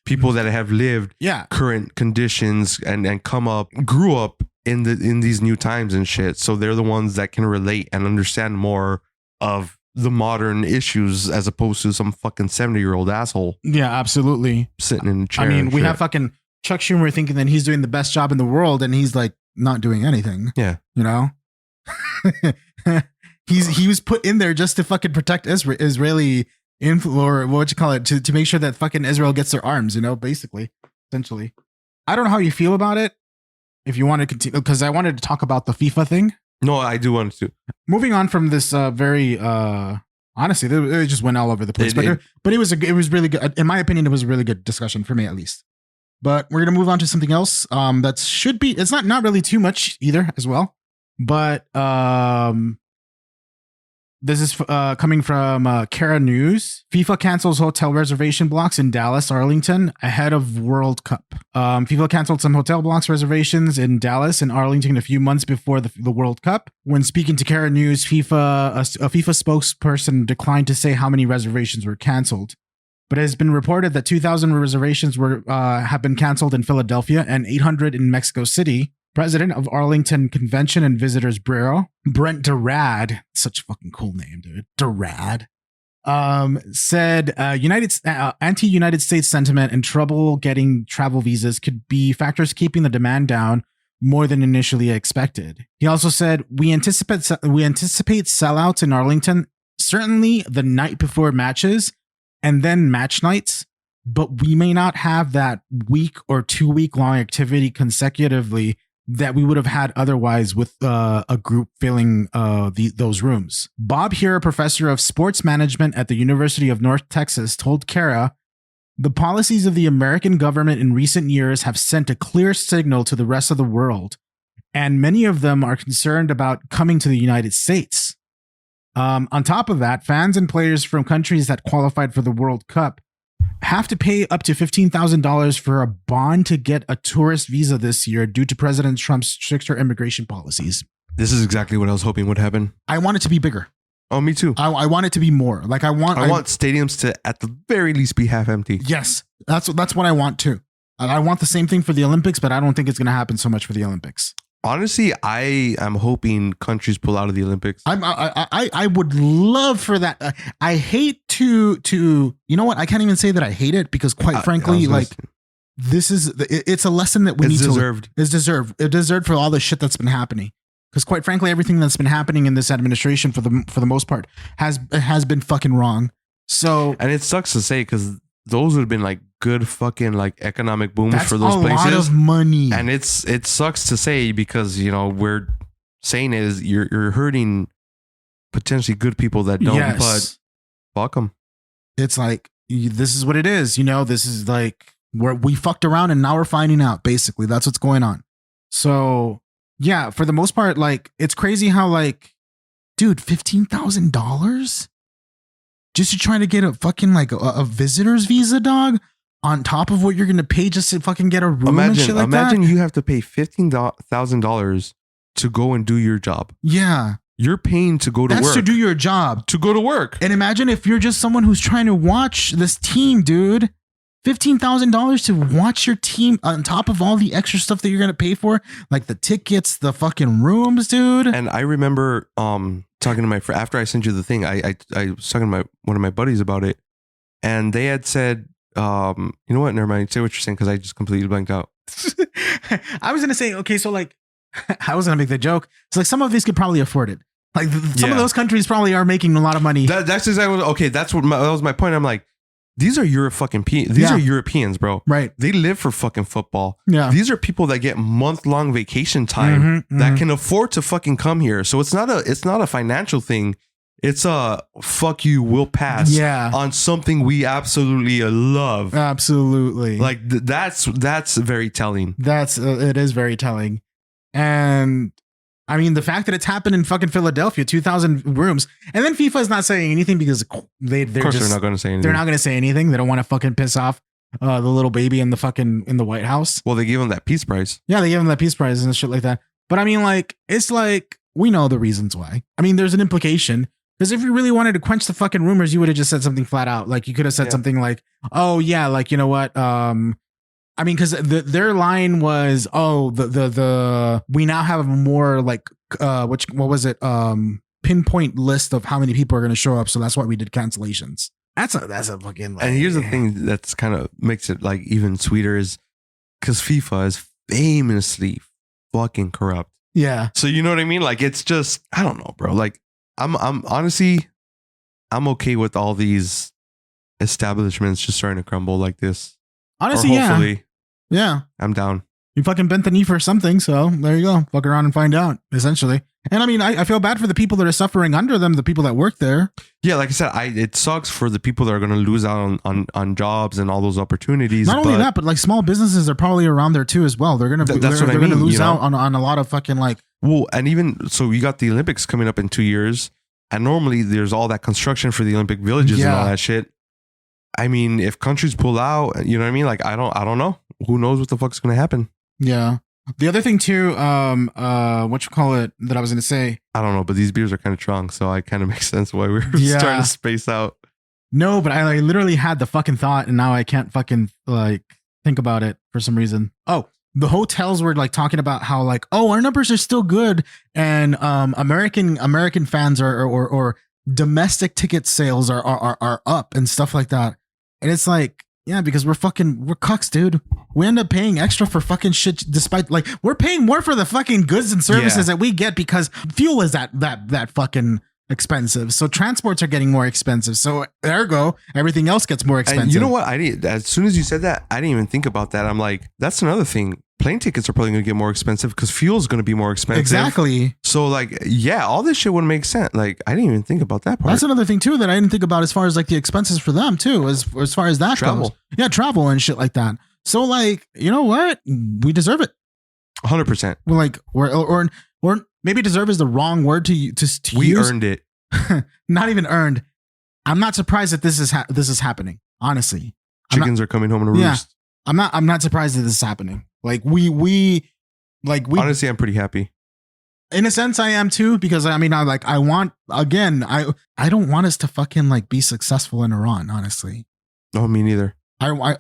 that have lived current conditions and grew up in these new times and shit. So they're the ones that can relate and understand more of the modern issues as opposed to some fucking 70-year-old asshole. Yeah, absolutely. Sitting in a chair. I mean, we have fucking Chuck Schumer thinking that he's doing the best job in the world, and he's like not doing anything. Yeah, you know. He was put in there just to fucking protect Israeli or what you call it, to make sure that fucking Israel gets their arms, you know, basically, essentially. I don't know how you feel about it. If you want to continue, because I wanted to talk about the FIFA thing. No, I do want to. Moving on from this very honestly, it just went all over the place. But it was really good. In my opinion, it was a really good discussion for me, at least. But we're gonna move on to something else. That should be, it's not really too much either as well. But this is coming from Kara News. FIFA cancels hotel reservation blocks in Dallas, Arlington ahead of World Cup. FIFA canceled some hotel blocks reservations in Dallas and Arlington a few months before the World Cup. When speaking to Kara News, a FIFA spokesperson declined to say how many reservations were canceled. But it has been reported that 2,000 reservations have been canceled in Philadelphia and 800 in Mexico City. President of Arlington Convention and Visitors Bureau, Brent Durad, such a fucking cool name, dude, Durad, said anti-United States sentiment and trouble getting travel visas could be factors keeping the demand down more than initially expected. He also said, we anticipate sellouts in Arlington, certainly the night before matches and then match nights, but we may not have that week or 2 week long activity consecutively that we would have had otherwise with a group filling those rooms. Bob Here, a professor of sports management at the University of North Texas, told Kara, the policies of the American government in recent years have sent a clear signal to the rest of the world, and many of them are concerned about coming to the United States. On top of that, fans and players from countries that qualified for the World Cup have to pay up to $15,000 for a bond to get a tourist visa this year due to President Trump's stricter immigration policies. This is exactly what I was hoping would happen. I want it to be bigger. Oh, me too. I want it to be more. Like I want stadiums to at the very least be half empty. Yes, that's what I want too. I want the same thing for the Olympics, but I don't think it's going to happen so much for the Olympics. Honestly, I am hoping countries pull out of the Olympics. I would love for that. I hate to you know what? I can't even say that I hate it because quite frankly, like it's a lesson that we need deserved. It's deserved. It deserved for all the shit that's been happening. Because quite frankly, everything that's been happening in this administration for the most part has been fucking wrong. So And it sucks to say because those would have been like good fucking like economic booms that's for those a places. lot of money. And it sucks to say because we're saying is you're hurting potentially good people that don't, but fuck them. It's like this is what it is. This is like where we fucked around and now we're finding out. Basically, that's what's going on. So yeah, for the most part, like it's crazy how like, dude, $15,000 just to try to get a fucking like a visitor's visa, dog. On top of what you're gonna pay just to fucking get a room and shit like that. Imagine you have to pay $15,000 to go and do your job. Yeah. You're paying to go to work. That's to do your job. To go to work. And imagine if you're just someone who's trying to watch this team, dude. $15,000 to watch your team on top of all the extra stuff that you're gonna pay for, like the tickets, the fucking rooms, dude. And I remember talking to my friend after I sent you the thing. I was talking to one of my buddies about it, and they had said, you know what? Never mind. Say what you're saying because I just completely blanked out. I was gonna say, okay, so like, I was gonna make the joke. So like, some of these could probably afford it. Like some of those countries probably are making a lot of money. That's exactly okay. That was my point. I'm like, these are These are Europeans, bro. Right. They live for fucking football. Yeah. These are people that get month-long vacation time that can afford to fucking come here. So it's not a financial thing. It's a fuck you, we'll pass on something we absolutely love. Absolutely. Like that's very telling. It is very telling. And I mean, the fact that it's happened in fucking Philadelphia, 2,000 rooms, and then FIFA is not saying anything because they're of course they're not going to say anything. They're not going to say anything. They don't want to fucking piss off the little baby in the White House. Well, they gave him that peace prize. Yeah, they gave him that peace prize and shit like that. But I mean, like, it's like we know the reasons why. I mean, there's an implication. Because if you really wanted to quench the fucking rumors, you would have just said something flat out. Like you could have said something like, "Oh yeah, like you know what? I mean, because their line was, "Oh, the we now have a more like what was it? Pinpoint list of how many people are going to show up, so that's why we did cancellations." That's a fucking. Like, and here's the thing that's kind of makes it like even sweeter is because FIFA is famously fucking corrupt. Yeah. So you know what I mean? Like it's just I don't know, bro. Like. I'm honestly, I'm okay with all these establishments just starting to crumble like this. Honestly, yeah. I'm down. You fucking bent the knee for something, so there you go. Fuck around and find out, essentially. And I mean, I feel bad for the people that are suffering under them, the people that work there. Yeah, like I said, it sucks for the people that are going to lose out on jobs and all those opportunities. Not only that, but like small businesses are probably around there too as well. They're gonna lose out on a lot of fucking like. Well, and even so, you got the Olympics coming up in 2 years, and normally there's all that construction for the Olympic villages and all that shit. I mean, if countries pull out, you know what I mean? Like I don't know. Who knows what the fuck's going to happen? Yeah. The other thing too, what you call it that I was going to say. I don't know, but these beers are kind of strong, so it kind of makes sense why we're starting to space out. No, but I literally had the fucking thought, and now I can't fucking like think about it for some reason. Oh, the hotels were like talking about how like, oh, our numbers are still good, and American fans or domestic ticket sales are up and stuff like that, and it's like. Yeah, because we're cucks, dude. We end up paying extra for fucking shit despite like we're paying more for the fucking goods and services that we get because fuel is that fucking expensive. So transports are getting more expensive. So ergo, everything else gets more expensive. And you know what? As soon as you said that, I didn't even think about that. I'm like, that's another thing. Plane tickets are probably going to get more expensive because fuel is going to be more expensive. Exactly. So like, yeah, all this shit wouldn't make sense. Like, I didn't even think about that part. That's another thing too that I didn't think about as far as like the expenses for them too, as far as that travel. goes. Yeah, travel and shit like that. So like, you know what? We deserve it. 100%. We're like, or maybe deserve is the wrong word to use. We earned it. Not even earned. I'm not surprised that this is happening. Honestly, Chickens are coming home in a roost. Yeah, I'm not surprised that this is happening. Like we honestly, I'm pretty happy. In a sense, I am too, because I mean, I don't want us to fucking like be successful in Iran, honestly. No, me neither. I don't want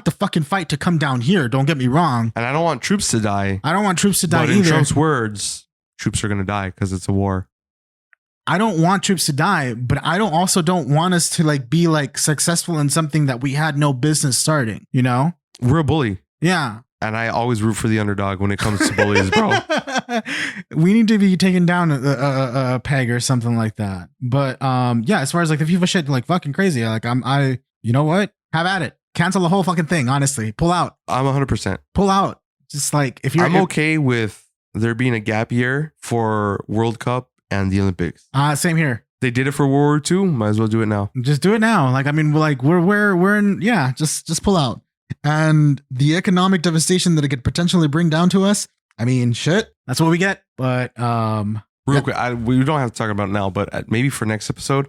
the fucking fight to come down here. Don't get me wrong. And I don't want troops to die. I don't want troops to die either. But in Trump's words, troops are going to die because it's a war. I don't want troops to die, but I don't want us to like be like successful in something that we had no business starting, you know? We're a bully. Yeah. And I always root for the underdog when it comes to bullies, bro. We need to be taken down a peg or something like that. But yeah, as far as like the FIFA shit, like fucking crazy. Like you know what? Have at it. Cancel the whole fucking thing. Honestly, pull out. I'm 100%. Pull out. Just like if you're, I'm okay with there being a gap year for World Cup and the Olympics. Same here. They did it for World War II. Might as well do it now. Just do it now. Like I mean, like we're in. Yeah, just pull out. And the economic devastation that it could potentially bring down to us. I mean, shit. That's what we get. But real quick, we don't have to talk about it now, but maybe for next episode,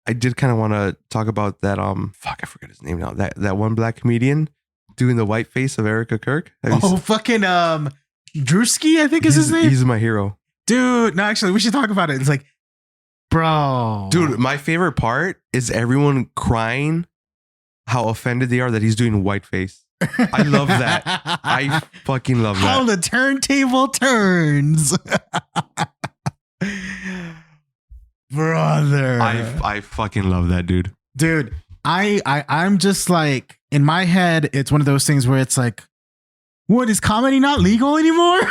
I did kind of want to talk about that. I forget his name now. That one black comedian doing the white face of Erica Kirk. Fucking Drewski, I think is his name. He's my hero, dude. No, actually, we should talk about it. It's like, bro, dude. My favorite part is everyone crying how offended they are that he's doing white face. I love that. I fucking love that. How the turntable turns. Brother. I fucking love that, dude. Dude, I'm just like, in my head, it's one of those things where it's like, what, is comedy not legal anymore?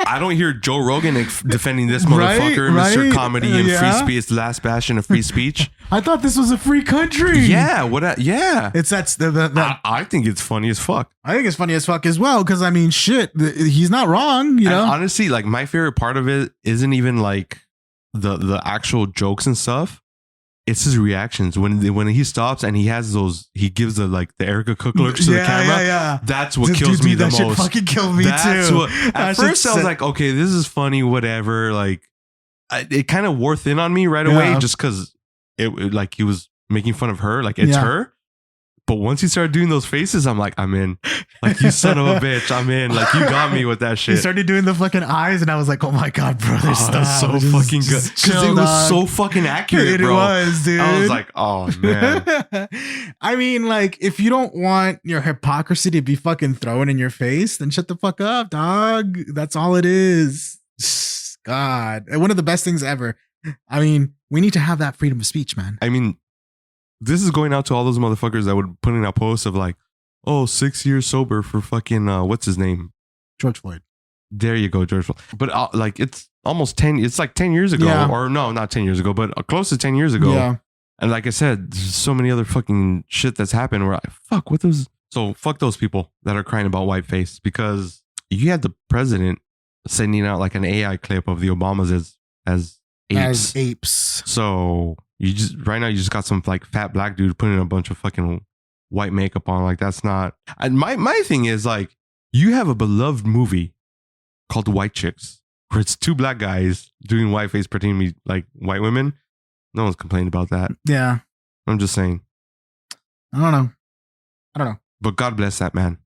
I don't hear Joe Rogan defending this motherfucker, right? Mr. Comedy and free speech, last bastion of free speech. I thought this was a free country. Yeah, yeah. It's I think it's funny as fuck. I think it's funny as fuck as well, because I mean, shit, he's not wrong, you know. And honestly, like my favorite part of it isn't even like the actual jokes and stuff. It's his reactions when he stops and he has those. He gives the Erica Cook looks to the camera. Yeah. That's what kills me the most. That shit fucking killed me too. At first I was like, okay, this is funny, whatever. Like, it kind of wore thin on me right away, just because it like he was making fun of her, like it's her. But once he started doing those faces, I'm like, I'm in. Like, you son of a bitch, I'm in. Like, you got me with that shit. He started doing the fucking eyes, and I was like, oh my god, brother, stop. So fucking good. Because it was so fucking accurate, bro. It was, dude. I was like, oh, man. I mean, like, if you don't want your hypocrisy to be fucking thrown in your face, then shut the fuck up, dog. That's all it is. God. One of the best things ever. I mean, we need to have that freedom of speech, man. I mean, this is going out to all those motherfuckers that would put in a post of like, oh, 6 years sober for fucking, what's his name? George Floyd. There you go, George Floyd. But like, it's almost 10, it's like 10 years ago, or no, not 10 years ago, but close to 10 years ago. Yeah. And like I said, there's so many other fucking shit that's happened where so fuck those people that are crying about whiteface, because you had the president sending out like an AI clip of the Obamas as apes. So you just got some like fat black dude putting a bunch of fucking white makeup on. Like, that's not. And my thing is, like, you have a beloved movie called White Chicks where it's two black guys doing whiteface pretending to be like white women. No one's complaining about that. Yeah. I'm just saying. I don't know. But God bless that man.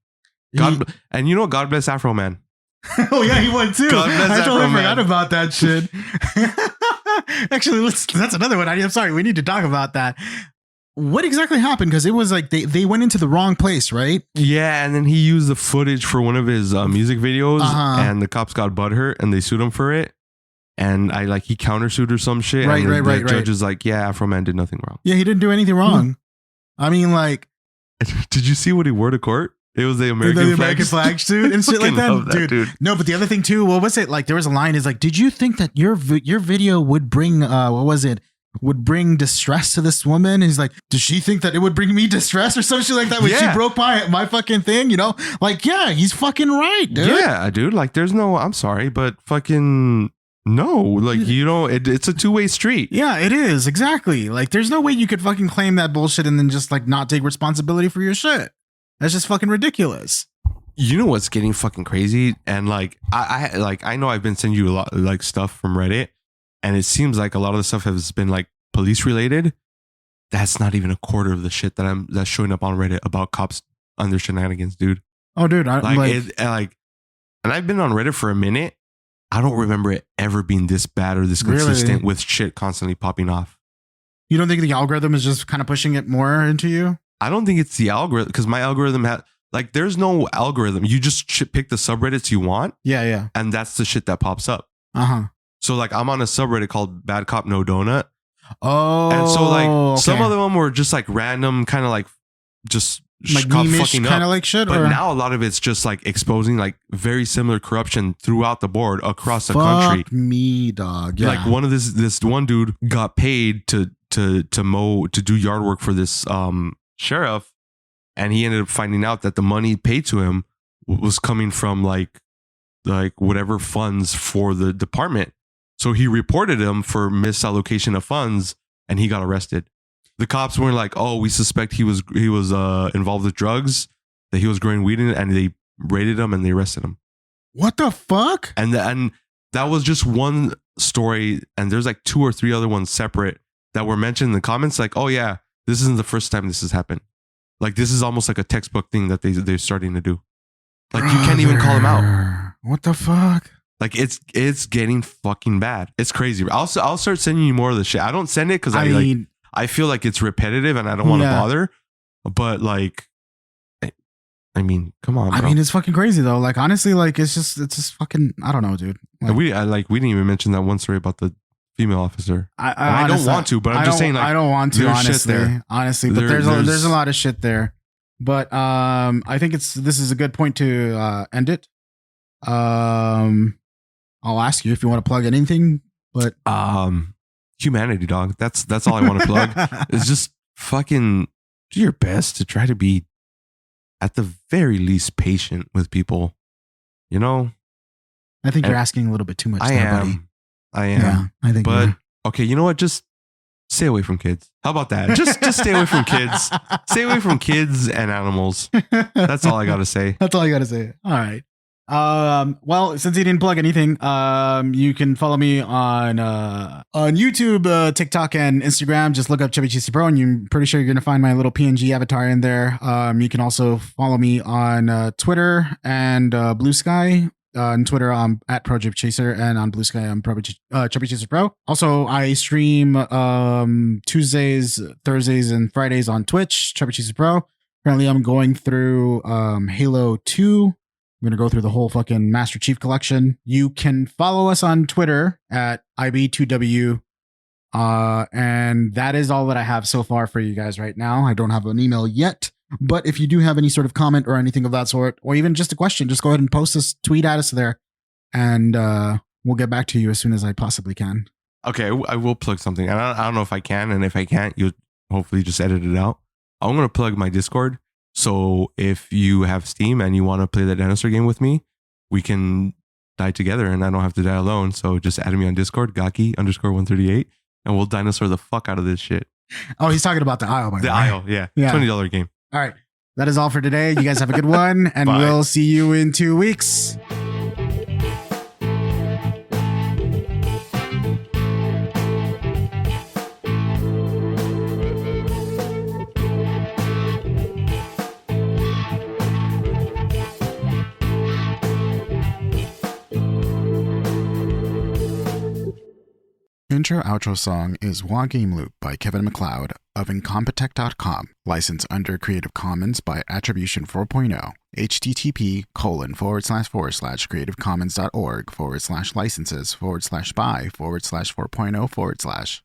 And you know what? God bless Afro Man. Oh yeah, he won too. God bless I totally Afro forgot Man. about that shit. Actually, that's another one. I'm sorry, we need to talk about that. What exactly happened? Because it was like they went into the wrong place, right? Yeah, and then he used the footage for one of his music videos, and the cops got butthurt and they sued him for it. And he countersued or some shit. Right, and right. The judge is like, yeah, Afro Man did nothing wrong. Yeah, he didn't do anything wrong. I mean, like, did you see what he wore to court? It was the American flag suit and shit like that, dude. No, but the other thing too, what was it? Like, there was a line is like, did you think that your video would bring would bring distress to this woman? And he's like, does she think that it would bring me distress or some shit like that when she broke my fucking thing? You know, like, yeah, he's fucking right, dude. Yeah, dude. Like, there's no, I'm sorry, but fucking no, like, you know, it's a two-way street. Yeah, it is, exactly. Like, there's no way you could fucking claim that bullshit and then just like not take responsibility for your shit. That's just fucking ridiculous. You know what's getting fucking crazy? And like, I know I've been sending you a lot like stuff from Reddit, and it seems like a lot of the stuff has been like police related. That's not even a quarter of the shit that's showing up on Reddit about cops on their shenanigans, dude. Oh, dude, and I've been on Reddit for a minute. I don't remember it ever being this bad or this consistent with shit constantly popping off. You don't think the algorithm is just kind of pushing it more into you? I don't think it's the algorithm, because my algorithm there's no algorithm. You just pick the subreddits you want. Yeah. And that's the shit that pops up. Uh-huh. So like, I'm on a subreddit called Bad Cop No Donut. Oh. And so like some of them were just like random kind of like just like caught meme-ish fucking kind of up. like shit? But or? now a lot of it's just like exposing like very similar corruption throughout the board across the Fuck country. me, dog. Yeah. Like one of this one dude got paid to do yard work for this sheriff, and he ended up finding out that the money paid to him was coming from like whatever funds for the department. So he reported him for misallocation of funds, and he got arrested. The cops weren't like, "Oh, we suspect he was involved with drugs, that he was growing weed in it," and they raided him and they arrested him. What the fuck? And that was just one story, and there's like 2 or 3 other ones separate that were mentioned in the comments. Like, "Oh yeah, this isn't the first time this has happened. Like this is almost like a textbook thing that they're starting to do. Like you can't even call him out. What the fuck? Like it's getting fucking bad. It's crazy. I'll start sending you more of the shit. I don't send it because I feel like it's repetitive and I don't want to bother. But like, I mean, come on, bro. I mean, it's fucking crazy though. Like honestly, like it's just fucking. I don't know, dude. Like, we didn't even mention that one story about the female officer. I don't want to, but I'm just saying. Like, I don't want to. Honestly, but there's a lot of shit there. But I think this is a good point to end it. I'll ask you if you want to plug anything, but humanity, dog. That's all I want to plug. Is just fucking do your best to try to be at the very least patient with people. You know, I think you're asking a little bit too much. I am. Yeah, I think. But okay, you know what? Just stay away from kids. How about that? Just stay away from kids. Stay away from kids and animals. That's all I gotta say. That's all I gotta say. All right. Well, since he didn't plug anything, you can follow me on YouTube, TikTok, and Instagram. Just look up Chubby Cheesy Pro, and I'm pretty sure you're gonna find my little PNG avatar in there. You can also follow me on Twitter and Blue Sky. On Twitter, I'm at ProJibChaser, and on Blue Sky, I'm Chubby Chaser Pro. Also, I stream Tuesdays, Thursdays, and Fridays on Twitch, Chubby Chaser Pro. Currently, I'm going through Halo 2. I'm going to go through the whole fucking Master Chief Collection. You can follow us on Twitter at IB2W. And that is all that I have so far for you guys right now. I don't have an email yet. But if you do have any sort of comment or anything of that sort, or even just a question, just go ahead and post us, tweet at us there, and we'll get back to you as soon as I possibly can. Okay, I will plug something. I don't know if I can, and if I can't, you'll hopefully just edit it out. I'm going to plug my Discord. So if you have Steam and you want to play that dinosaur game with me, we can die together, and I don't have to die alone. So just add me on Discord, Gaki_138, and we'll dinosaur the fuck out of this shit. Oh, he's talking about the Isle, by the way. The Isle, yeah. $20 game. All right. That is all for today. You guys have a good one, and we'll see you in 2 weeks. Intro-outro song is Wah Game Loop by Kevin MacLeod of Incompetech.com, licensed under Creative Commons by Attribution 4.0, http://creativecommons.org/licenses/by/4.0/.